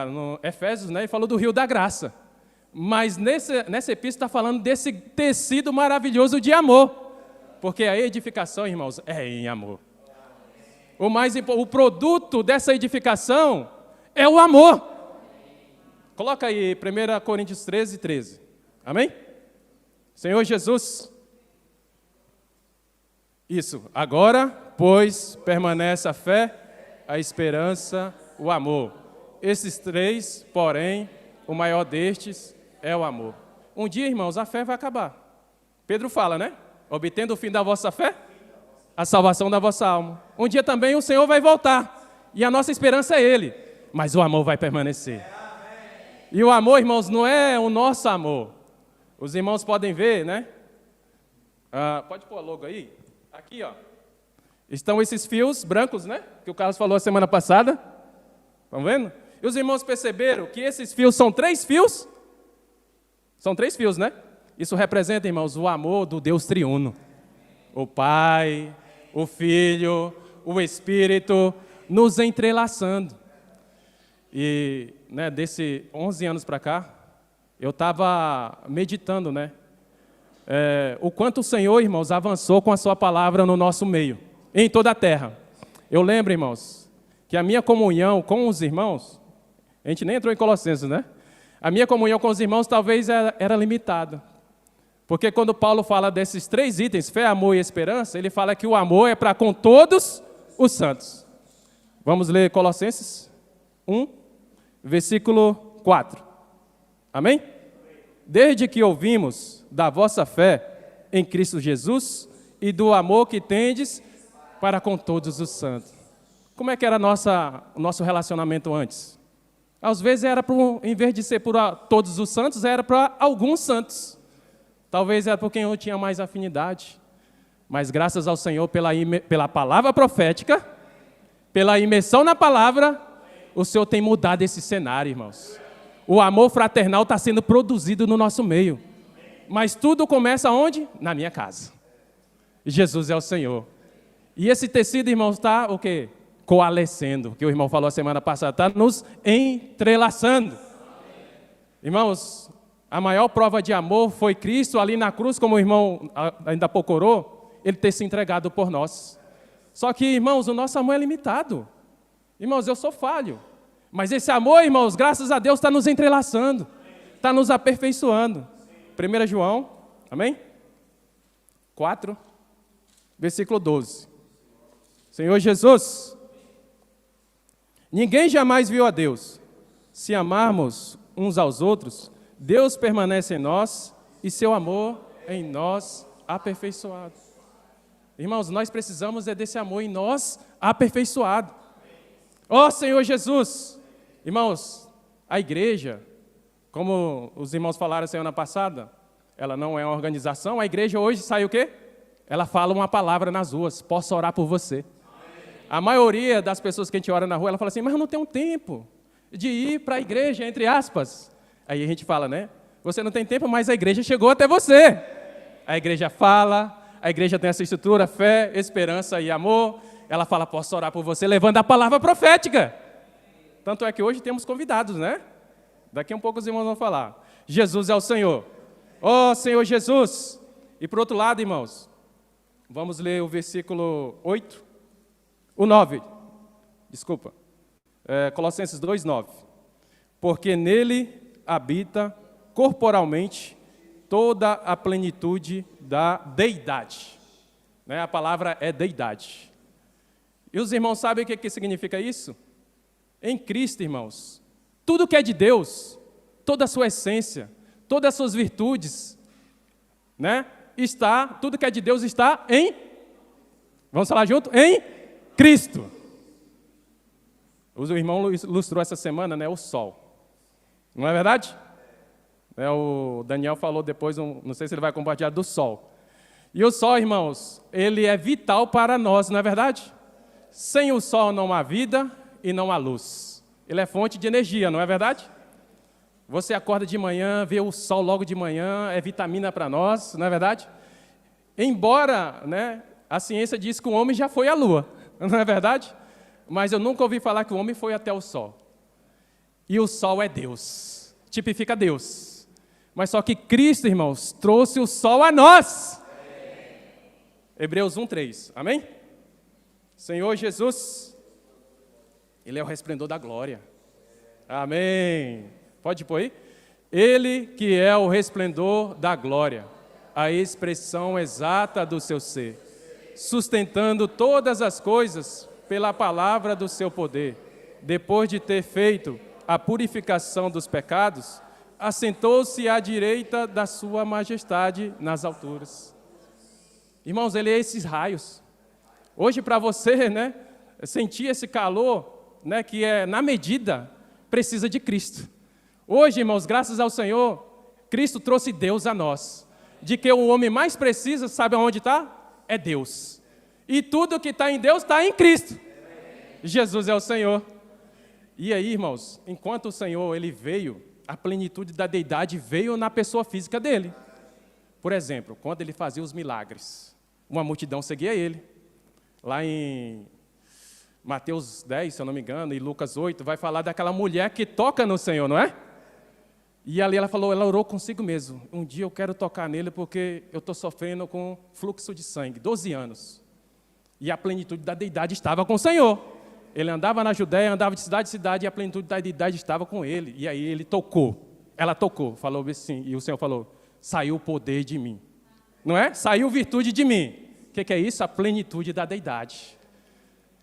No Efésios, ele falou do rio da graça. Mas nessa epístola está falando desse tecido maravilhoso de amor. Porque a edificação, irmãos, é em amor. O produto dessa edificação é o amor. Coloca aí 1 Coríntios 13, 13. Amém? Senhor Jesus. Isso. Agora, pois, permanece a fé, a esperança, o amor. Esses três, porém, o maior destes é o amor. um dia, irmãos, a fé vai acabar. Pedro fala, né? Obtendo o fim da vossa fé, a salvação da vossa alma. Um dia também o Senhor vai voltar, e a nossa esperança é Ele, mas o amor vai permanecer. E o amor, irmãos, não é o nosso amor. Os irmãos podem ver, né? Pode pôr logo aí. Aqui, ó. Estão esses fios brancos, né? Que o Carlos falou a semana passada. Estão vendo? E os irmãos perceberam que esses fios são 3 fios? São 3 fios, né? Isso representa, irmãos, o amor do Deus triuno. O Pai, o Filho, o Espírito, nos entrelaçando. E, né, desse 11 anos para cá, eu estava meditando, né? O quanto o Senhor, irmãos, avançou com a sua palavra no nosso meio, em toda a terra. Eu lembro, irmãos, que a minha comunhão com os irmãos, a gente nem entrou em Colossenses, né? A minha comunhão com os irmãos talvez era limitada. Porque quando Paulo fala desses 3 itens, fé, amor e esperança, ele fala que o amor é para com todos os santos. Vamos ler Colossenses 1, versículo 4. Amém? Desde que ouvimos da vossa fé em Cristo Jesus e do amor que tendes para com todos os santos. Como é que era o nosso relacionamento antes? Às vezes em vez de ser por todos os santos, era para alguns santos. Talvez era por quem eu tinha mais afinidade. Mas graças ao Senhor pela palavra profética, pela imersão na palavra, o Senhor tem mudado esse cenário, irmãos. O amor fraternal está sendo produzido no nosso meio. Mas tudo começa onde? Na minha casa. Jesus é o Senhor. E esse tecido, irmãos, está o quê? Coalescendo, que o irmão falou a semana passada, está nos entrelaçando. Irmãos, a maior prova de amor foi Cristo ali na cruz, como o irmão ainda há pouco orou, ele ter se entregado por nós. Só que, irmãos, o nosso amor é limitado. Irmãos, eu sou falho. Mas esse amor, irmãos, graças a Deus, está nos entrelaçando, está nos aperfeiçoando. 1 João, amém? 4, versículo 12. Senhor Jesus, ninguém jamais viu a Deus. Se amarmos uns aos outros, Deus permanece em nós e seu amor em nós aperfeiçoado. Irmãos, nós precisamos desse amor em nós aperfeiçoado. Ó Senhor Jesus! Irmãos, a igreja, como os irmãos falaram semana passada, ela não é uma organização, a igreja hoje sai o quê? Ela fala uma palavra nas ruas, posso orar por você. A maioria das pessoas que a gente ora na rua, ela fala assim, mas eu não tenho tempo de ir para a igreja, entre aspas. Aí a gente fala, né? Você não tem tempo, mas a igreja chegou até você. A igreja fala, a igreja tem essa estrutura, fé, esperança e amor. Ela fala, posso orar por você, levando a palavra profética. Tanto é que hoje temos convidados, né? Daqui a um pouco os irmãos vão falar. Jesus é o Senhor. Ó Senhor Jesus. E por outro lado, irmãos, vamos ler o versículo 8. O 9. Desculpa. Colossenses 2, 9. Porque nele habita corporalmente toda a plenitude da deidade. Né? A palavra é deidade. E os irmãos sabem o que significa isso? Em Cristo, irmãos, tudo que é de Deus, toda a sua essência, todas as suas virtudes, né? Tudo que é de Deus está em, vamos falar junto? Em Cristo. O irmão ilustrou essa semana, né? O sol. Não é verdade? O Daniel falou depois, não sei se ele vai compartilhar, do sol. E o sol, irmãos, ele é vital para nós, não é verdade? Sem o sol não há vida e não há luz. Ele é fonte de energia, não é verdade? Você acorda de manhã, vê o sol logo de manhã, é vitamina para nós, não é verdade? Embora, né, a ciência diz que o homem já foi à lua, não é verdade? Mas eu nunca ouvi falar que o homem foi até o sol. E o sol é Deus, tipifica Deus. Mas só que Cristo, irmãos, trouxe o sol a nós. Hebreus 1:3, amém? Senhor Jesus, Ele é o resplendor da glória. Amém. Pode pôr aí? Ele que é o resplendor da glória, a expressão exata do seu ser, sustentando todas as coisas pela palavra do seu poder, depois de ter feito a purificação dos pecados, assentou-se à direita da sua majestade nas alturas. Irmãos, ele é esses raios. Hoje, para você, né, sentir esse calor, né, que é na medida, precisa de Cristo. Hoje, irmãos, graças ao Senhor, Cristo trouxe Deus a nós. De que o homem mais precisa, sabe aonde está? É Deus. E tudo que está em Deus está em Cristo. Jesus é o Senhor. E aí, irmãos, enquanto o Senhor ele veio, a plenitude da deidade veio na pessoa física dele. Por exemplo, quando ele fazia os milagres, uma multidão seguia ele. Lá em Mateus 10, se eu não me engano, e Lucas 8, vai falar daquela mulher que toca no Senhor, não é? E ali ela orou consigo mesmo. Um dia eu quero tocar nele porque eu estou sofrendo com fluxo de sangue, 12 anos. E a plenitude da deidade estava com o Senhor. Ele andava na Judéia, andava de cidade em cidade, e a plenitude da deidade estava com ele. E aí ele tocou. Ela tocou, falou assim, e o Senhor falou, saiu o poder de mim. Não é? Saiu virtude de mim. O que é isso? A plenitude da deidade.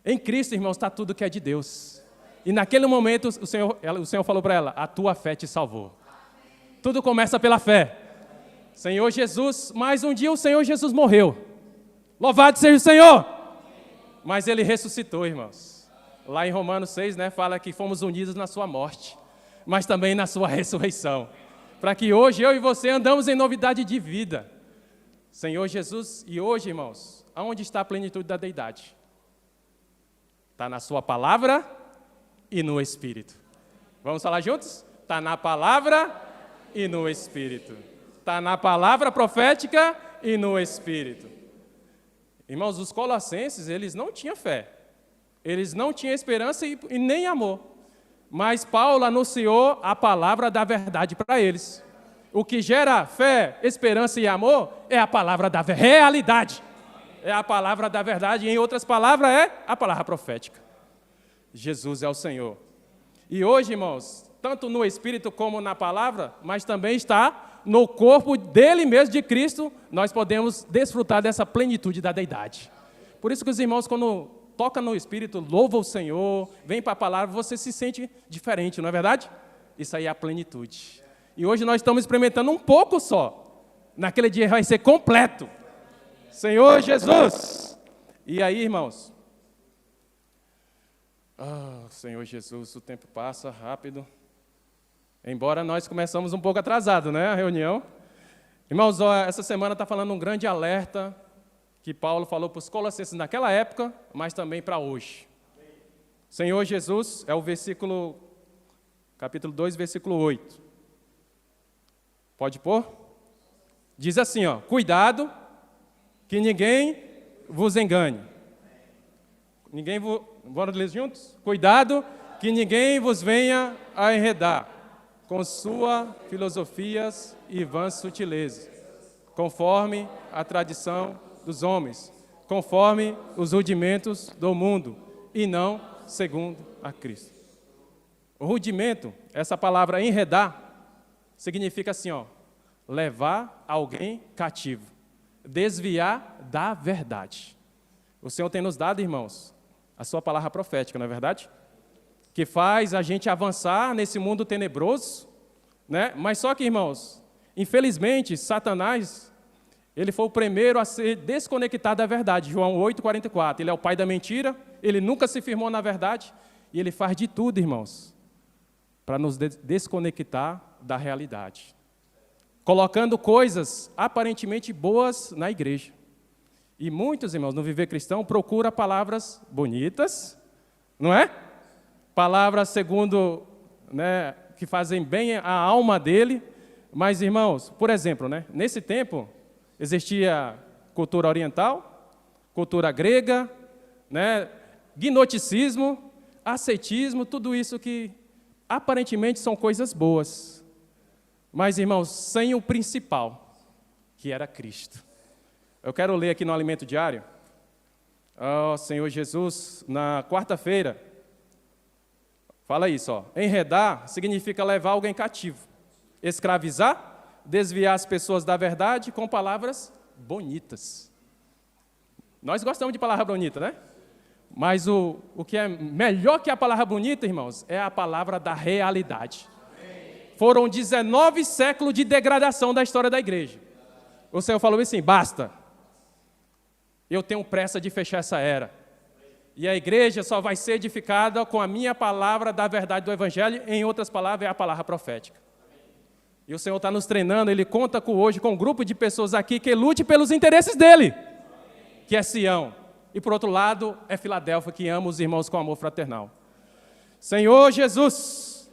Em Cristo, irmãos, está tudo que é de Deus. E naquele momento, o Senhor falou para ela, a tua fé te salvou. Tudo começa pela fé. Senhor Jesus, mas um dia o Senhor Jesus morreu. Louvado seja o Senhor! Mas ele ressuscitou, irmãos. Lá em Romanos 6, né, fala que fomos unidos na sua morte, mas também na sua ressurreição. Para que hoje eu e você andamos em novidade de vida. Senhor Jesus, e hoje, irmãos, aonde está a plenitude da deidade? Está na sua palavra e no Espírito. Vamos falar juntos? Está na palavra e no Espírito. Está na palavra profética e no Espírito. Irmãos, os colossenses, eles não tinham fé. Eles não tinham esperança e nem amor. Mas Paulo anunciou a palavra da verdade para eles. O que gera fé, esperança e amor é a palavra da realidade. É a palavra da verdade. Em outras palavras, é a palavra profética. Jesus é o Senhor. E hoje, irmãos, tanto no Espírito como na palavra, mas também está no corpo dele mesmo, de Cristo, nós podemos desfrutar dessa plenitude da deidade. Por isso que os irmãos, quando toca no Espírito, louva o Senhor, vem para a palavra, você se sente diferente, não é verdade? Isso aí é a plenitude. E hoje nós estamos experimentando um pouco só. Naquele dia vai ser completo. Senhor Jesus! E aí, irmãos? Senhor Jesus, o tempo passa rápido. Embora nós começamos um pouco atrasado, né, a reunião. Irmãos, essa semana está falando um grande alerta que Paulo falou para os colossenses naquela época, mas também para hoje. Senhor Jesus, é o versículo, capítulo 2, versículo 8. Pode pôr? Diz assim, ó, cuidado, que ninguém vos engane. Bora ler juntos? Cuidado, que ninguém vos venha a enredar com suas filosofias e vãs sutilezas, conforme a tradição dos homens, conforme os rudimentos do mundo, e não segundo a Cristo. O rudimento, essa palavra enredar, significa assim, ó, levar alguém cativo, desviar da verdade. O Senhor tem nos dado, irmãos, a sua palavra profética, não é verdade? Que faz a gente avançar nesse mundo tenebroso, né? Mas só que, irmãos, infelizmente, Satanás, ele foi o primeiro a ser desconectado da verdade. João 8,44, ele é o pai da mentira, ele nunca se firmou na verdade, e ele faz de tudo, irmãos, para nos desconectar da realidade. Colocando coisas aparentemente boas na igreja. E muitos, irmãos, no viver cristão, procuram palavras bonitas, não é? Palavras segundo, né, que fazem bem a alma dele. Mas, irmãos, por exemplo, né, nesse tempo existia cultura oriental, cultura grega, né, gnosticismo, ascetismo, tudo isso que aparentemente são coisas boas. Mas, irmãos, sem o principal, que era Cristo. Eu quero ler aqui no Alimento Diário. Senhor Jesus, na quarta-feira, fala isso, ó. Enredar significa levar alguém cativo. Escravizar, desviar as pessoas da verdade com palavras bonitas. Nós gostamos de palavra bonita, né? Mas o que é melhor que a palavra bonita, irmãos, é a palavra da realidade. Foram 19 séculos de degradação da história da igreja. O Senhor falou assim, basta. Eu tenho pressa de fechar essa era. E a igreja só vai ser edificada com a minha palavra da verdade do Evangelho, em outras palavras, é a palavra profética. E o Senhor está nos treinando, Ele conta hoje com um grupo de pessoas aqui que lute pelos interesses dEle, que é Sião. E, por outro lado, é Filadélfia, que ama os irmãos com amor fraternal. Senhor Jesus.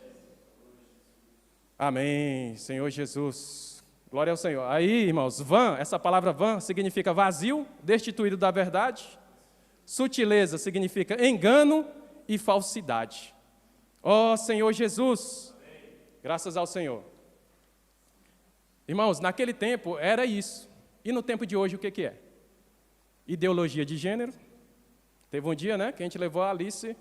Amém, Senhor Jesus. Glória ao Senhor. Aí, irmãos, vã, essa palavra vã significa vazio, destituído da verdade. Sutileza significa engano e falsidade. Ó Senhor Jesus, graças ao Senhor. Irmãos, naquele tempo era isso. E no tempo de hoje o que é? Ideologia de gênero. Teve um dia, né, que a gente levou a Alice,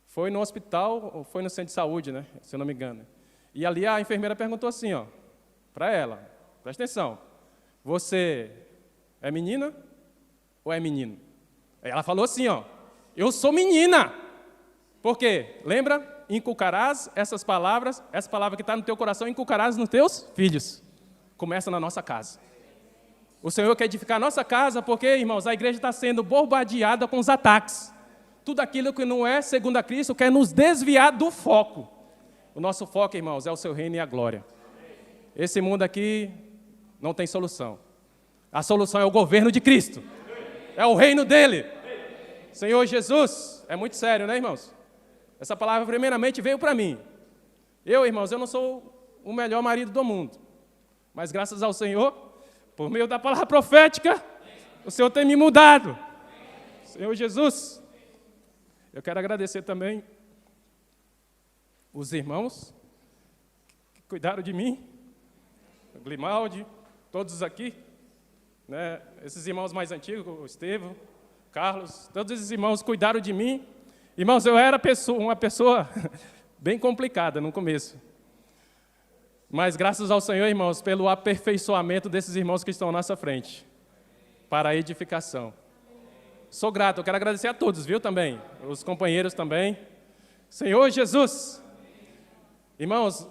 foi no hospital, ou foi no centro de saúde, né, se eu não me engano. E ali a enfermeira perguntou assim, ó, para ela, presta atenção, você é menina ou é menino? Aí ela falou assim, ó, eu sou menina. Por quê? Lembra? Inculcarás essas palavras, essa palavra que está no teu coração, inculcarás nos teus filhos. Começa na nossa casa. O Senhor quer edificar a nossa casa porque, irmãos, a igreja está sendo bombardeada com os ataques. Tudo aquilo que não é segundo a Cristo quer nos desviar do foco. O nosso foco, irmãos, é o seu reino e a glória. Esse mundo aqui não tem solução. A solução é o governo de Cristo. É o reino dele. Senhor Jesus, é muito sério, né, irmãos? Essa palavra primeiramente veio para mim. Eu, irmãos, eu não sou o melhor marido do mundo. Mas graças ao Senhor, por meio da palavra profética, o Senhor tem me mudado. Senhor Jesus, eu quero agradecer também os irmãos que cuidaram de mim, o Grimaldi, todos aqui, né? Esses irmãos mais antigos, o Estevão, Carlos, todos esses irmãos cuidaram de mim. Irmãos, eu era uma pessoa bem complicada no começo. Mas graças ao Senhor, irmãos, pelo aperfeiçoamento desses irmãos que estão à nossa frente, para a edificação. Sou grato, eu quero agradecer a todos, viu, também, os companheiros também. Senhor Jesus, irmãos,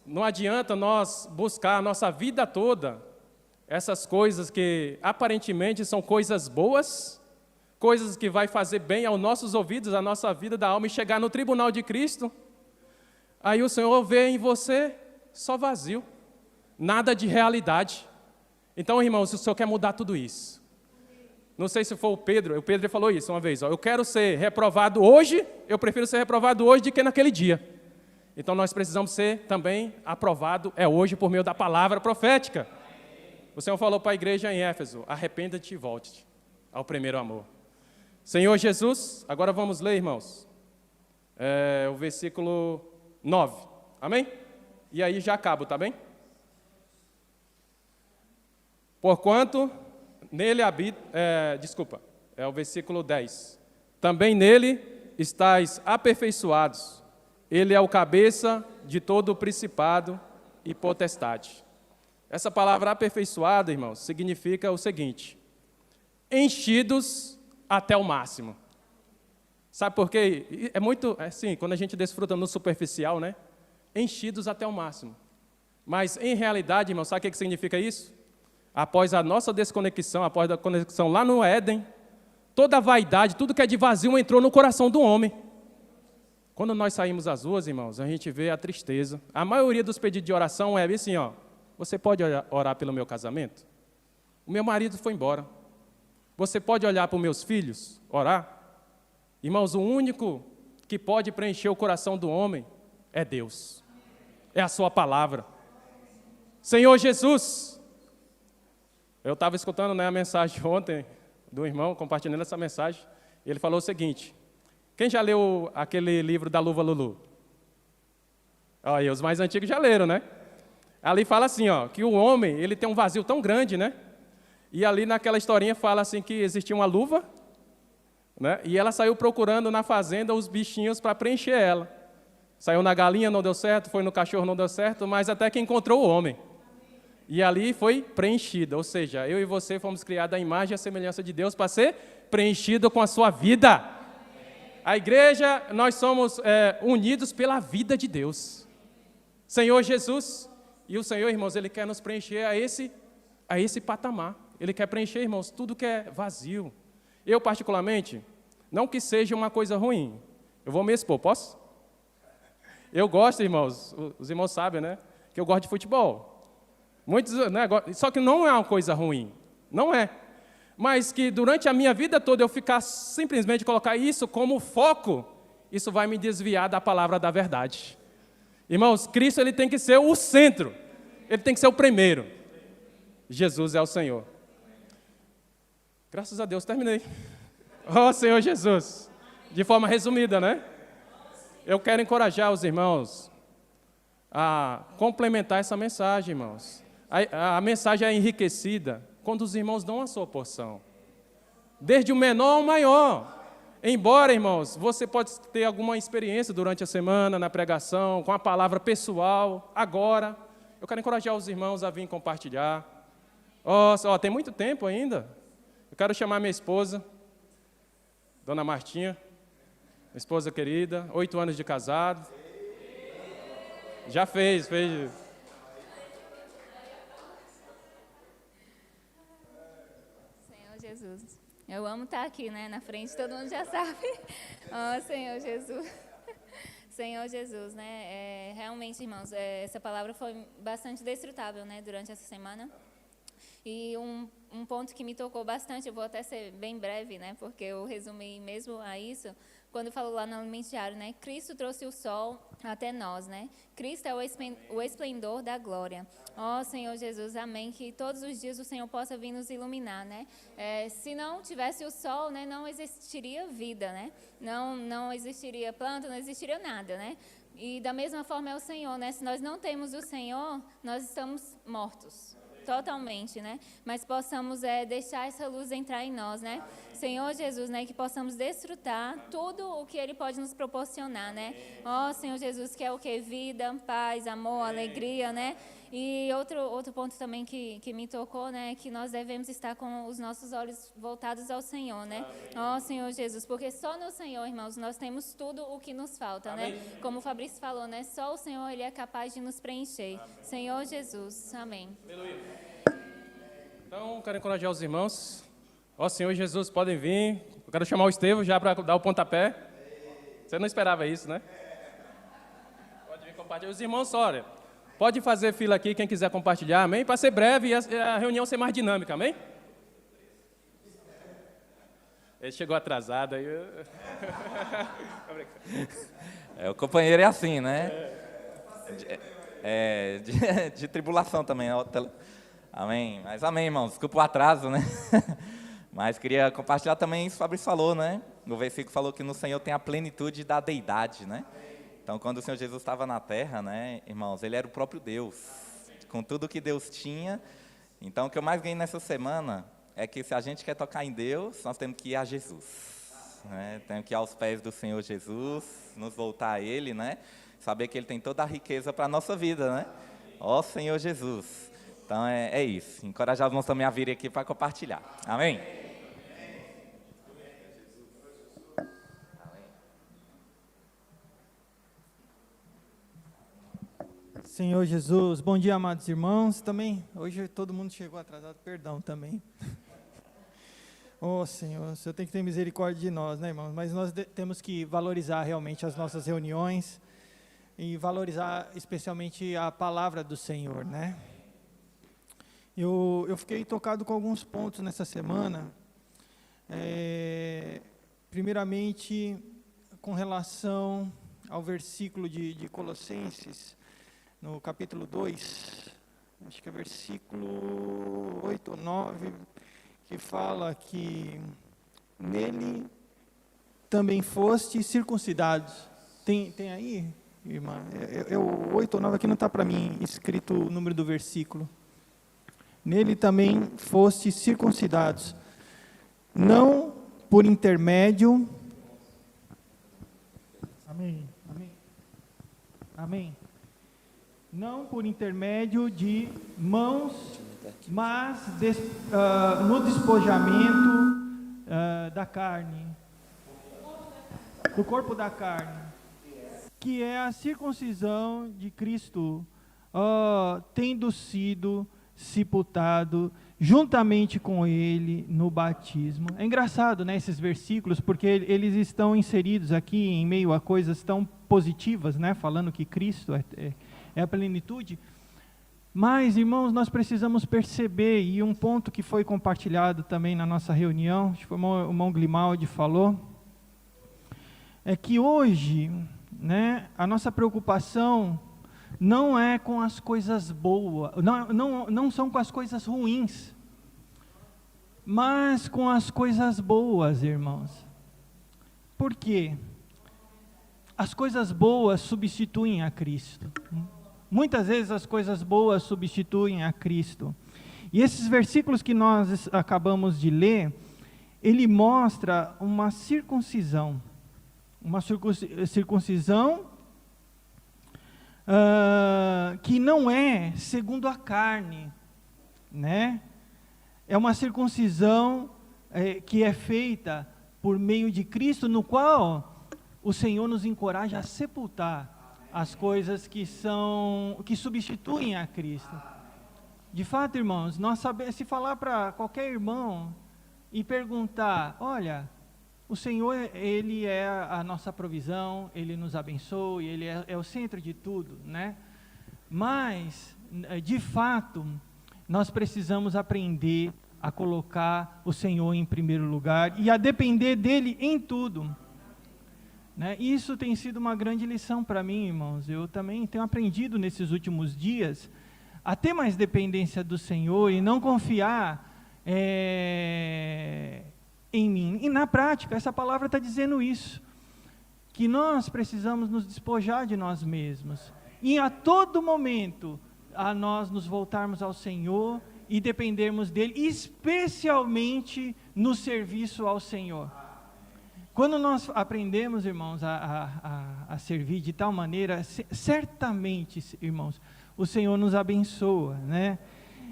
não adianta nós buscar a nossa vida toda essas coisas que aparentemente são coisas boas, coisas que vai fazer bem aos nossos ouvidos, à nossa vida da alma, e chegar no tribunal de Cristo, aí o Senhor vê em você só vazio, nada de realidade. Então, irmãos, o Senhor quer mudar tudo isso. Não sei se foi o Pedro falou isso uma vez, ó, eu quero ser reprovado hoje, eu prefiro ser reprovado hoje do que naquele dia. Então, nós precisamos ser também aprovado, hoje, por meio da palavra profética. O Senhor falou para a igreja em Éfeso, arrependa-te e volte ao primeiro amor. Senhor Jesus, agora vamos ler, irmãos, o versículo 9, amém? E aí já acabo, tá bem? Porquanto nele habita, é o versículo 10. Também nele estáis aperfeiçoados, ele é o cabeça de todo o principado e potestade. Essa palavra aperfeiçoada, irmãos, significa o seguinte, enchidos até o máximo. Sabe por quê? É muito, assim, quando a gente desfruta no superficial, né? Enchidos até o máximo. Mas, em realidade, irmão, sabe o que significa isso? Após a nossa desconexão, após a conexão lá no Éden, toda a vaidade, tudo que é de vazio entrou no coração do homem. Quando nós saímos às ruas, irmãos, a gente vê a tristeza. A maioria dos pedidos de oração é assim, ó, você pode orar pelo meu casamento? O meu marido foi embora. Você pode olhar para os meus filhos, orar? Irmãos, o único que pode preencher o coração do homem é Deus. É a sua palavra. Senhor Jesus, eu estava escutando, né, a mensagem ontem do irmão, compartilhando essa mensagem, e ele falou o seguinte, quem já leu aquele livro da Luva Lulu? Olha, os mais antigos já leram, né? Ali fala assim, ó, que o homem, ele tem um vazio tão grande, né? E ali naquela historinha fala assim que existia uma luva, né? E ela saiu procurando na fazenda os bichinhos para preencher ela. Saiu na galinha, não deu certo, foi no cachorro, não deu certo, mas até que encontrou o homem. E ali foi preenchida, ou seja, eu e você fomos criados à imagem e à semelhança de Deus para ser preenchido com a sua vida. A igreja, nós somos unidos pela vida de Deus. Senhor Jesus. E o Senhor, irmãos, Ele quer nos preencher a esse patamar. Ele quer preencher, irmãos, tudo que é vazio. Eu, particularmente, não que seja uma coisa ruim. Eu vou me expor, posso? Eu gosto, irmãos, os irmãos sabem, né? Que eu gosto de futebol. Muitos, né? Só que não é uma coisa ruim. Não é. Mas que durante a minha vida toda eu ficar simplesmente colocar isso como foco, isso vai me desviar da palavra da verdade. Irmãos, Cristo ele tem que ser o centro. Ele tem que ser o primeiro. Jesus é o Senhor. Graças a Deus, terminei. Oh, Senhor Jesus. De forma resumida, né? Eu quero encorajar os irmãos a complementar essa mensagem, irmãos. A mensagem é enriquecida quando os irmãos dão a sua porção. Desde o menor ao maior. Embora, irmãos, você pode ter alguma experiência durante a semana, na pregação, com a palavra pessoal, agora, eu quero encorajar os irmãos a vir compartilhar. Tem muito tempo ainda. Eu quero chamar minha esposa, Dona Martinha, minha esposa querida, 8 anos de casado. Já fez. Senhor Jesus. Eu amo estar aqui, né, na frente, todo mundo já sabe. Oh, Senhor Jesus. Senhor Jesus, né, realmente, irmãos, essa palavra foi bastante desfrutável, né, durante essa semana. E um ponto que me tocou bastante, eu vou até ser bem breve, né, porque eu resumi mesmo a isso, quando falou lá no Alimento Diário, né, Cristo trouxe o sol até nós, né, Cristo é o esplendor da glória. Ó Senhor Jesus, amém, que todos os dias o Senhor possa vir nos iluminar, né, se não tivesse o sol, né, não existiria vida, né, não existiria planta, não existiria nada, né, e da mesma forma é o Senhor, né, se nós não temos o Senhor, nós estamos mortos. Totalmente, né? Mas possamos deixar essa luz entrar em nós, né? Senhor Jesus, né? Que possamos desfrutar tudo o que Ele pode nos proporcionar, né? Ó Senhor Jesus, que é o que? Vida, paz, amor, alegria, né? E outro ponto também que me tocou, né? Que nós devemos estar com os nossos olhos voltados ao Senhor, né? Ó Senhor Jesus, porque só no Senhor, irmãos, nós temos tudo o que nos falta, amém, né? Como o Fabrício falou, né? Só o Senhor, Ele é capaz de nos preencher. Amém. Senhor Jesus, amém. Aleluia. Então, quero encorajar os irmãos. Ó Senhor Jesus, podem vir. Eu quero chamar o Estevão já para dar o pontapé. Você não esperava isso, né? Pode vir compartilhar. Os irmãos, olha, pode fazer fila aqui, quem quiser compartilhar, amém? Para ser breve e a reunião ser mais dinâmica, amém? Ele chegou atrasado aí. O companheiro é assim, né? De tribulação também. Amém. Mas amém, irmãos. Desculpa o atraso, né? Mas queria compartilhar também isso que o Fabrício falou, né? No versículo falou que no Senhor tem a plenitude da deidade, né? Então, quando o Senhor Jesus estava na terra, né, irmãos, Ele era o próprio Deus, com tudo que Deus tinha. Então, o que eu mais ganhei nessa semana é que se a gente quer tocar em Deus, nós temos que ir a Jesus, né? Temos que ir aos pés do Senhor Jesus, nos voltar a Ele, né? Saber que Ele tem toda a riqueza para a nossa vida, né? Ó Senhor Jesus. Então, é isso. Encorajar os irmãos também a virem aqui para compartilhar. Amém? Senhor Jesus, bom dia, amados irmãos. Também, hoje todo mundo chegou atrasado, perdão também. Senhor, o Senhor tem que ter misericórdia de nós, né, irmãos? Mas nós temos que valorizar realmente as nossas reuniões e valorizar especialmente a palavra do Senhor, né? Eu fiquei tocado com alguns pontos nessa semana. Primeiramente, com relação ao versículo de Colossenses, no capítulo 2, acho que é versículo 8 ou 9, que fala que nele também foste circuncidados. Tem aí, irmã? O 8 ou 9 aqui não está para mim escrito o número do versículo. Nele também foste circuncidados, não por intermédio... Amém. Não por intermédio de mãos, mas no despojamento da carne, do corpo da carne. que é a circuncisão de Cristo, tendo sido sepultado juntamente com ele no batismo. É engraçado, né, esses versículos, porque eles estão inseridos aqui em meio a coisas tão positivas, né, falando que Cristo é a plenitude. Mas, irmãos, nós precisamos perceber, e um ponto que foi compartilhado também na nossa reunião, acho que foi o irmão Grimaldi falou, é que hoje, né, a nossa preocupação não é com as coisas boas, não são com as coisas ruins, mas com as coisas boas, irmãos. Por quê? As coisas boas substituem a Cristo. Muitas vezes as coisas boas substituem a Cristo. E esses versículos que nós acabamos de ler, ele mostra uma circuncisão que não é segundo a carne, né? É uma circuncisão que é feita por meio de Cristo, no qual o Senhor nos encoraja a sepultar as coisas que substituem a Cristo. De fato, irmãos, nós sabemos, se falar para qualquer irmão e perguntar, olha, o Senhor, Ele é a nossa provisão, Ele nos abençoa, Ele é o centro de tudo, né? Mas, de fato, nós precisamos aprender a colocar o Senhor em primeiro lugar e a depender dEle em tudo, né? Isso tem sido uma grande lição para mim, irmãos. Eu também tenho aprendido nesses últimos dias a ter mais dependência do Senhor e não confiar em mim. E na prática, essa palavra está dizendo isso, que nós precisamos nos despojar de nós mesmos, e a todo momento, a nós nos voltarmos ao Senhor e dependermos dEle, especialmente no serviço ao Senhor. Quando nós aprendemos, irmãos, a servir de tal maneira, certamente, irmãos, o Senhor nos abençoa, né?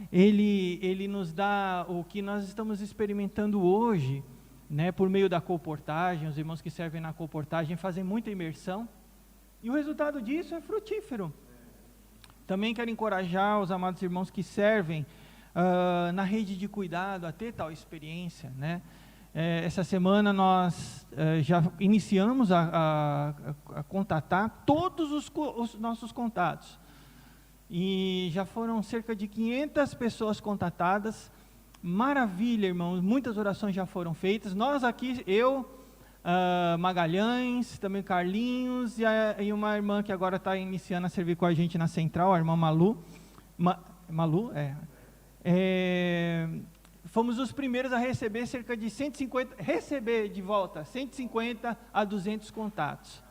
Ele nos dá o que nós estamos experimentando hoje, né, por meio da colportagem. Os irmãos que servem na colportagem fazem muita imersão, e o resultado disso é frutífero. Também quero encorajar os amados irmãos que servem na rede de cuidado a ter tal experiência, né? Essa semana nós já iniciamos a contatar todos os nossos contatos, e já foram cerca de 500 pessoas contatadas. Maravilha, irmãos, muitas orações já foram feitas. Nós aqui, eu, Magalhães, também Carlinhos, e uma irmã que agora está iniciando a servir com a gente na central, a irmã Malu. Fomos os primeiros a receber cerca de 150, receber de volta 150 a 200 contatos,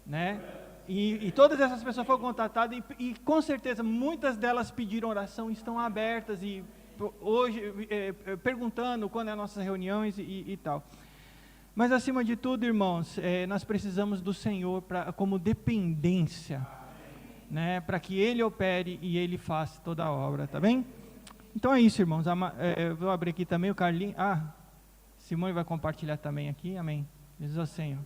né? E todas essas pessoas foram contatadas, e com certeza muitas delas pediram oração, estão abertas, e hoje perguntando quando é as nossas reuniões e tal. Mas acima de tudo, irmãos, nós precisamos do Senhor como dependência, né? Para que Ele opere e Ele faça toda a obra, tá bem? Então é isso, irmãos. Eu vou abrir aqui também o Carlinhos. Simone vai compartilhar também aqui, amém. Jesus ao Senhor.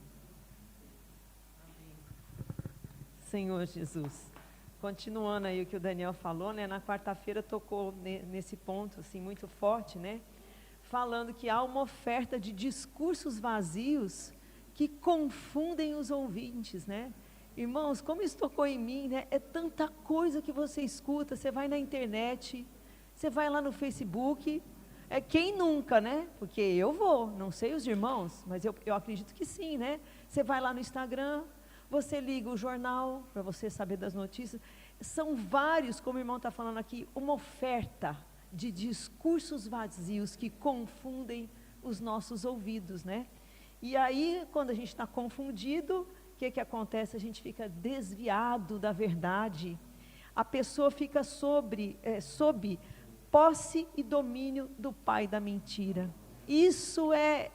Senhor Jesus, continuando aí o que o Daniel falou, né, na quarta-feira tocou nesse ponto, assim, muito forte, né, falando que há uma oferta de discursos vazios que confundem os ouvintes, né. Irmãos, como isso tocou em mim, né, é tanta coisa que você escuta, você vai na internet, você vai lá no Facebook, quem nunca, né, porque eu vou, não sei os irmãos, mas eu acredito que sim, né, você vai lá no Instagram, você liga o jornal para você saber das notícias. São vários, como o irmão está falando aqui, uma oferta de discursos vazios que confundem os nossos ouvidos, né? E aí, quando a gente está confundido, o que acontece? A gente fica desviado da verdade. A pessoa fica sob posse e domínio do pai da mentira. Isso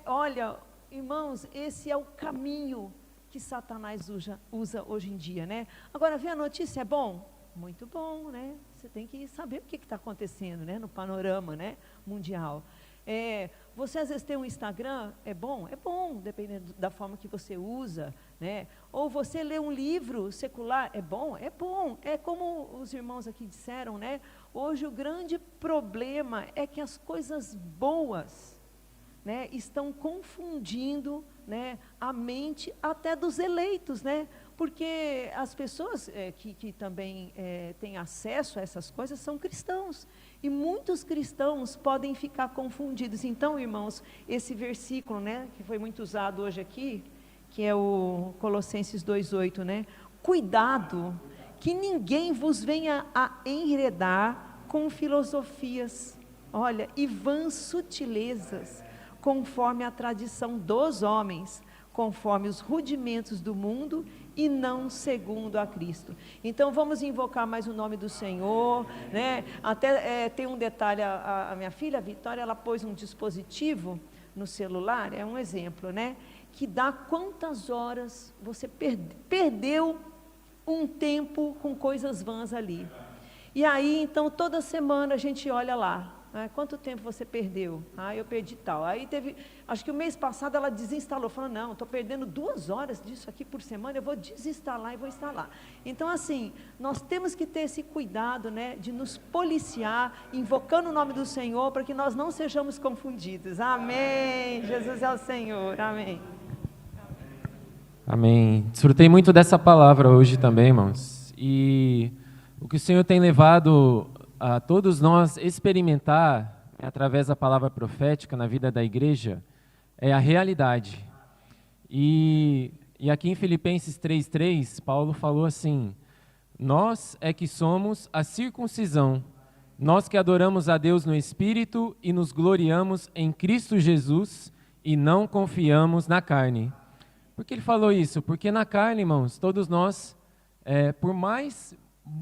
olha, irmãos, esse é o caminho que Satanás usa hoje em dia, né? Agora, ver a notícia é bom? Muito bom, né? Você tem que saber o que está acontecendo, né? No panorama, né, mundial. Você às vezes tem um Instagram, é bom? É bom, dependendo da forma que você usa, né? Ou você lê um livro secular, é bom? É bom. É como os irmãos aqui disseram, né? Hoje o grande problema é que as coisas boas, né, estão confundindo, né, a mente até dos eleitos, né? Porque as pessoas que também têm acesso a essas coisas são cristãos. E muitos cristãos podem ficar confundidos. Então, irmãos, esse versículo, né, que foi muito usado hoje aqui, que é o Colossenses 2:8, né? Cuidado, que ninguém vos venha a enredar com filosofias, olha, e vãs sutilezas, conforme a tradição dos homens, conforme os rudimentos do mundo e não segundo a Cristo. Então vamos invocar mais o nome do Senhor, né? Até tem um detalhe, a minha filha, a Vitória, ela pôs um dispositivo no celular, é um exemplo, né? Que dá quantas horas você perdeu um tempo com coisas vãs ali. E aí, então, toda semana a gente olha lá, né? Quanto tempo você perdeu? Ah, eu perdi tal. Aí teve, acho que o mês passado ela desinstalou, falou, não, estou perdendo 2 horas disso aqui por semana, eu vou desinstalar e vou instalar. Então, assim, nós temos que ter esse cuidado, né, de nos policiar, invocando o nome do Senhor, para que nós não sejamos confundidos. Amém. Jesus é o Senhor. Amém. Amém. Desfrutei muito dessa palavra hoje também, irmãos. E o que o Senhor tem levado a todos nós experimentar, através da palavra profética na vida da igreja, é a realidade. E aqui em Filipenses 3:3, Paulo falou assim, nós é que somos a circuncisão, nós que adoramos a Deus no Espírito e nos gloriamos em Cristo Jesus e não confiamos na carne. Por que ele falou isso? Porque na carne, irmãos, todos nós, por mais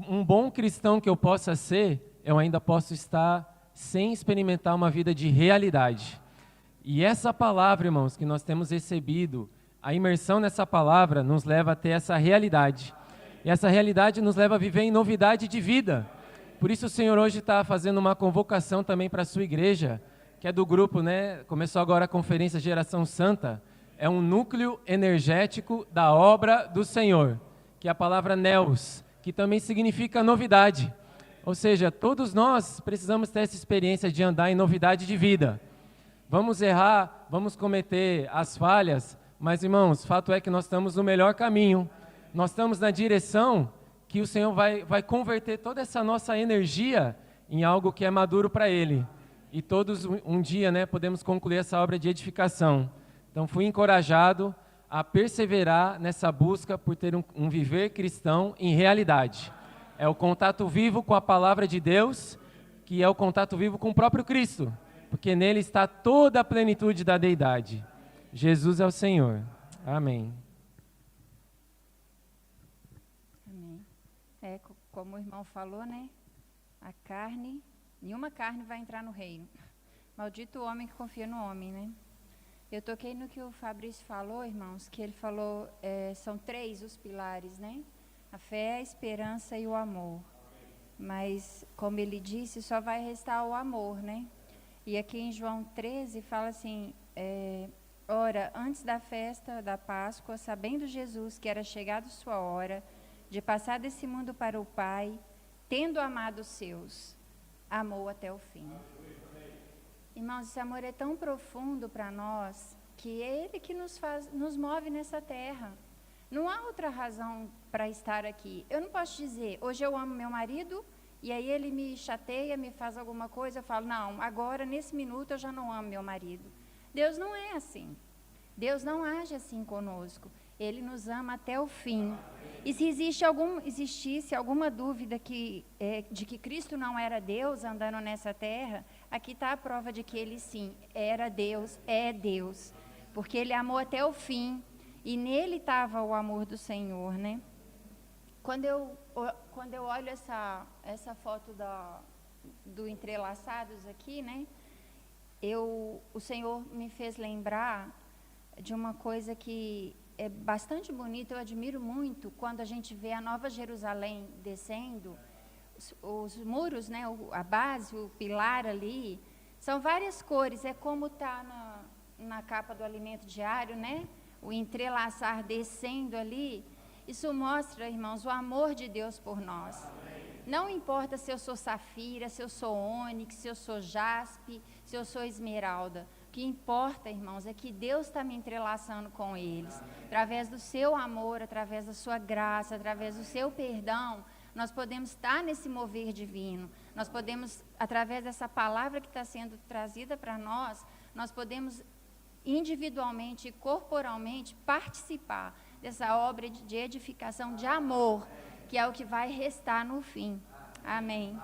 um bom cristão que eu possa ser, eu ainda posso estar sem experimentar uma vida de realidade. E essa palavra, irmãos, que nós temos recebido, a imersão nessa palavra nos leva a ter essa realidade. E essa realidade nos leva a viver em novidade de vida. Por isso o Senhor hoje está fazendo uma convocação também para a sua igreja, que é do grupo, né? Começou agora a conferência Geração Santa. É um núcleo energético da obra do Senhor, que é a palavra Neos, que também significa novidade. Ou seja, todos nós precisamos ter essa experiência de andar em novidade de vida. Vamos errar, vamos cometer as falhas, mas, irmãos, fato é que nós estamos no melhor caminho. Nós estamos na direção que o Senhor vai converter toda essa nossa energia em algo que é maduro para Ele. E todos um dia, né, podemos concluir essa obra de edificação. Então, fui encorajado a perseverar nessa busca por ter um viver cristão em realidade. É o contato vivo com a palavra de Deus, que é o contato vivo com o próprio Cristo, porque nele está toda a plenitude da deidade. Jesus é o Senhor. Amém. Amém. Como o irmão falou, né? A carne, nenhuma carne vai entrar no reino. Maldito o homem que confia no homem, né? Eu toquei no que o Fabrício falou, irmãos, que ele falou, são 3 os pilares, né? A fé, a esperança e o amor. Mas, como ele disse, só vai restar o amor, né? E aqui em João 13 fala assim, ora, antes da festa da Páscoa, sabendo Jesus que era chegada sua hora de passar desse mundo para o Pai, tendo amado os seus, amou até o fim. Irmãos, esse amor é tão profundo para nós, que é Ele que nos move nessa terra. Não há outra razão para estar aqui. Eu não posso dizer, hoje eu amo meu marido, e aí ele me chateia, me faz alguma coisa, eu falo, não, agora, nesse minuto, eu já não amo meu marido. Deus não é assim. Deus não age assim conosco. Ele nos ama até o fim. E se existisse alguma dúvida de que Cristo não era Deus andando nessa terra, aqui está a prova de que Ele sim era Deus, é Deus. Porque Ele amou até o fim. E nele estava o amor do Senhor, né? Quando eu olho essa foto do Entrelaçados aqui, né? O Senhor me fez lembrar de uma coisa que é bastante bonita, eu admiro muito, quando a gente vê a Nova Jerusalém descendo, os muros, né? A base, o pilar ali, são várias cores, é como está na capa do alimento diário, né? o entrelaçar descendo ali, isso mostra, irmãos, o amor de Deus por nós. Não importa se eu sou safira, se eu sou ônix, se eu sou jaspe, se eu sou esmeralda. O que importa, irmãos, é que Deus está me entrelaçando com eles. Através do seu amor, através da sua graça, através do seu perdão, nós podemos estar nesse mover divino. Nós podemos, através dessa palavra que está sendo trazida para nós podemos individualmente e corporalmente participar dessa obra de edificação de amor, que é o que vai restar no fim. Amém.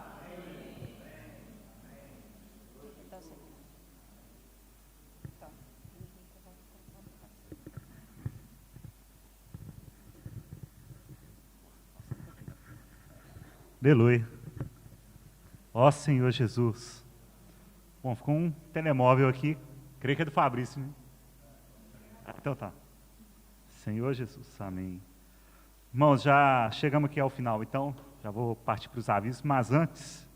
Aleluia. Ó Senhor Jesus. Bom, ficou um telemóvel aqui, creio que é do Fabrício, né? Então tá. Senhor Jesus, amém. Irmãos, já chegamos aqui ao final, então já vou partir para os avisos, mas antes,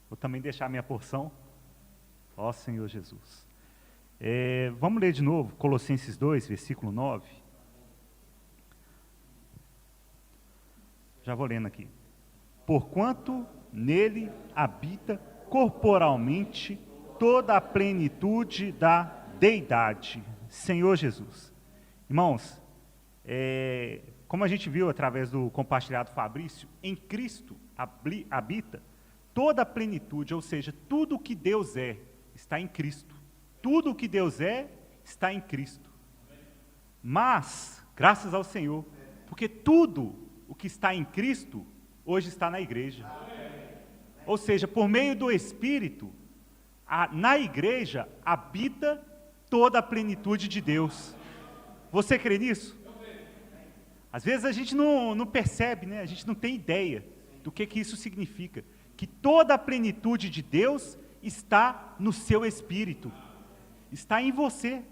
vou também deixar a minha porção. Ó Senhor Jesus. Vamos ler de novo, Colossenses 2, versículo 9. Já vou lendo aqui. Porquanto nele habita corporalmente toda a plenitude da deidade. Senhor Jesus. Irmãos, como a gente viu através do compartilhado Fabrício, em Cristo habita toda a plenitude, ou seja, tudo o que Deus é, está em Cristo. Tudo o que Deus é, está em Cristo. Mas, graças ao Senhor, porque tudo o que está em Cristo, hoje está na igreja. Ou seja, por meio do Espírito, na igreja habita toda a plenitude de Deus. Você crê nisso? Às vezes a gente não percebe, né? A gente não tem ideia do que isso significa. Que toda a plenitude de Deus está no seu Espírito, está em você.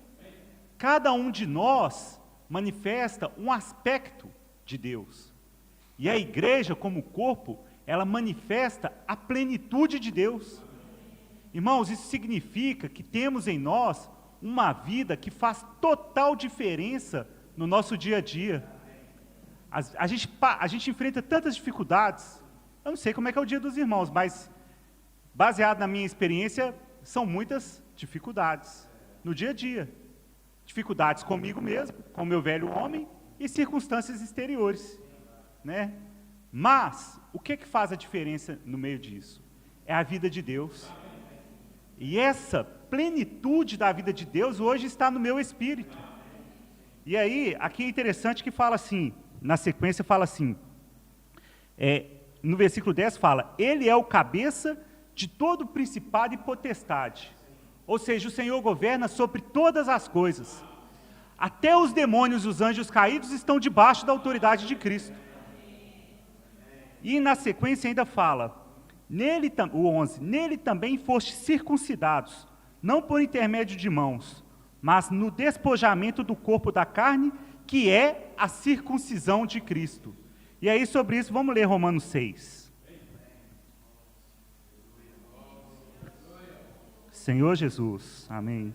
Cada um de nós manifesta um aspecto de Deus. E a igreja, como corpo, ela manifesta a plenitude de Deus. Irmãos, isso significa que temos em nós uma vida que faz total diferença no nosso dia a dia. A gente enfrenta tantas dificuldades. Eu não sei como é que é o dia dos irmãos, mas, baseado na minha experiência, são muitas dificuldades no dia a dia. Dificuldades comigo mesmo, com o meu velho homem, e circunstâncias exteriores. Né? Mas, o que faz a diferença no meio disso? É a vida de Deus. E essa plenitude da vida de Deus hoje está no meu espírito. E aí, aqui é interessante que fala assim, na sequência fala assim, no versículo 10 fala, Ele é o cabeça de todo principado e potestade. Ou seja, o Senhor governa sobre todas as coisas. Até os demônios e os anjos caídos estão debaixo da autoridade de Cristo. E na sequência ainda fala, o 11, nele também foste circuncidados, não por intermédio de mãos, mas no despojamento do corpo da carne, que é a circuncisão de Cristo. E aí sobre isso vamos ler Romanos 6. Senhor Jesus, amém.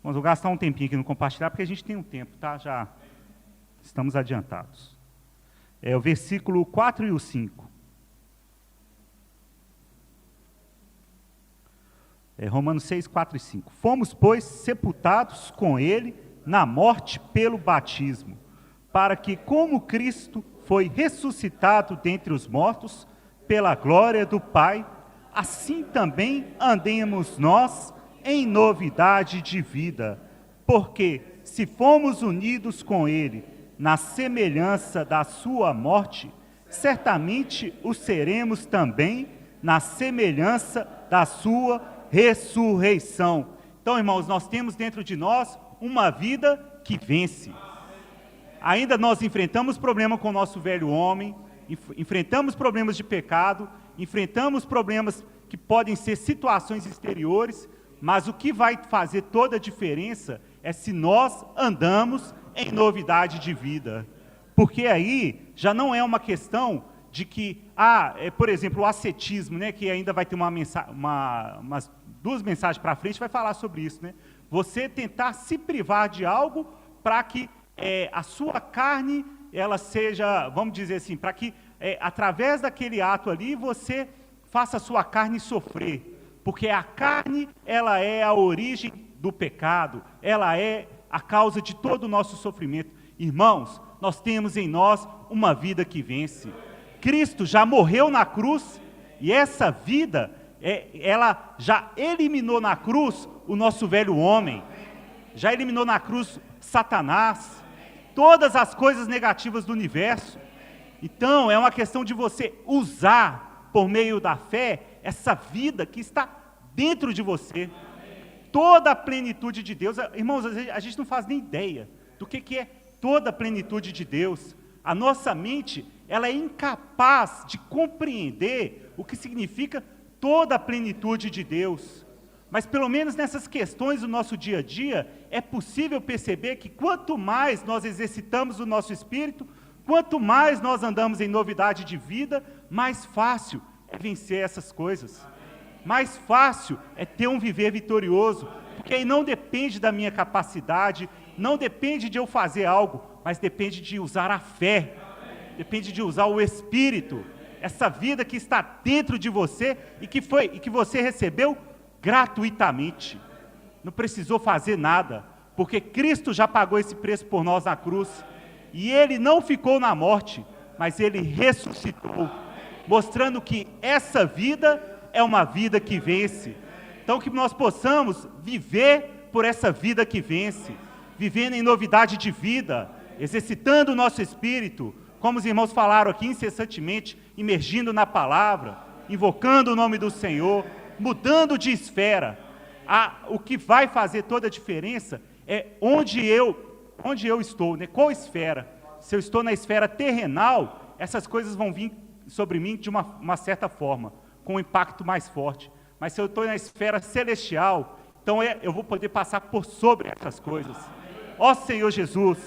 Vou gastar um tempinho aqui no compartilhar, porque a gente tem um tempo, tá? Já estamos adiantados. O versículo 4 e o 5. Romanos 6, 4 e 5. Fomos, pois, sepultados com ele na morte pelo batismo, para que, como Cristo foi ressuscitado dentre os mortos, pela glória do Pai, assim também andemos nós em novidade de vida. Porque, se fomos unidos com ele na semelhança da sua morte, certamente o seremos também na semelhança da sua ressurreição. Então, irmãos, nós temos dentro de nós uma vida que vence. Ainda nós enfrentamos problema com o nosso velho homem, enfrentamos problemas de pecado, enfrentamos problemas que podem ser situações exteriores, mas o que vai fazer toda a diferença é se nós andamos em novidade de vida. Porque aí já não é uma questão de que, por exemplo, o ascetismo, né, que ainda vai ter umas 2 mensagens para frente, vai falar sobre isso, né? Você tentar se privar de algo para que a sua carne, ela seja, vamos dizer assim, para que através daquele ato ali, você faça a sua carne sofrer, porque a carne, ela é a origem do pecado, ela é a causa de todo o nosso sofrimento. Irmãos, nós temos em nós uma vida que vence. Cristo já morreu na cruz, e essa vida, ela já eliminou na cruz o nosso velho homem, já eliminou na cruz Satanás, todas as coisas negativas do universo. Então, é uma questão de você usar, por meio da fé, essa vida que está dentro de você. Toda a plenitude de Deus. Irmãos, a gente não faz nem ideia do que é toda a plenitude de Deus. A nossa mente, ela é incapaz de compreender o que significa toda a plenitude de Deus. Mas pelo menos nessas questões do nosso dia a dia, é possível perceber que quanto mais nós exercitamos o nosso espírito, quanto mais nós andamos em novidade de vida, mais fácil é vencer essas coisas. Mais fácil é ter um viver vitorioso, porque aí não depende da minha capacidade, não depende de eu fazer algo, mas depende de usar a fé, depende de usar o Espírito, essa vida que está dentro de você e que você recebeu gratuitamente. Não precisou fazer nada, porque Cristo já pagou esse preço por nós na cruz, e Ele não ficou na morte, mas Ele ressuscitou, mostrando que essa vida é uma vida que vence. Então, que nós possamos viver por essa vida que vence, vivendo em novidade de vida, exercitando o nosso espírito, como os irmãos falaram aqui, incessantemente, imergindo na palavra, invocando o nome do Senhor, mudando de esfera. O que vai fazer toda a diferença é onde eu estou, né? Qual esfera? Se eu estou na esfera terrenal, essas coisas vão vir sobre mim de uma certa forma, com um impacto mais forte. Mas se eu estou na esfera celestial, então eu vou poder passar por sobre essas coisas. Ó Senhor Jesus,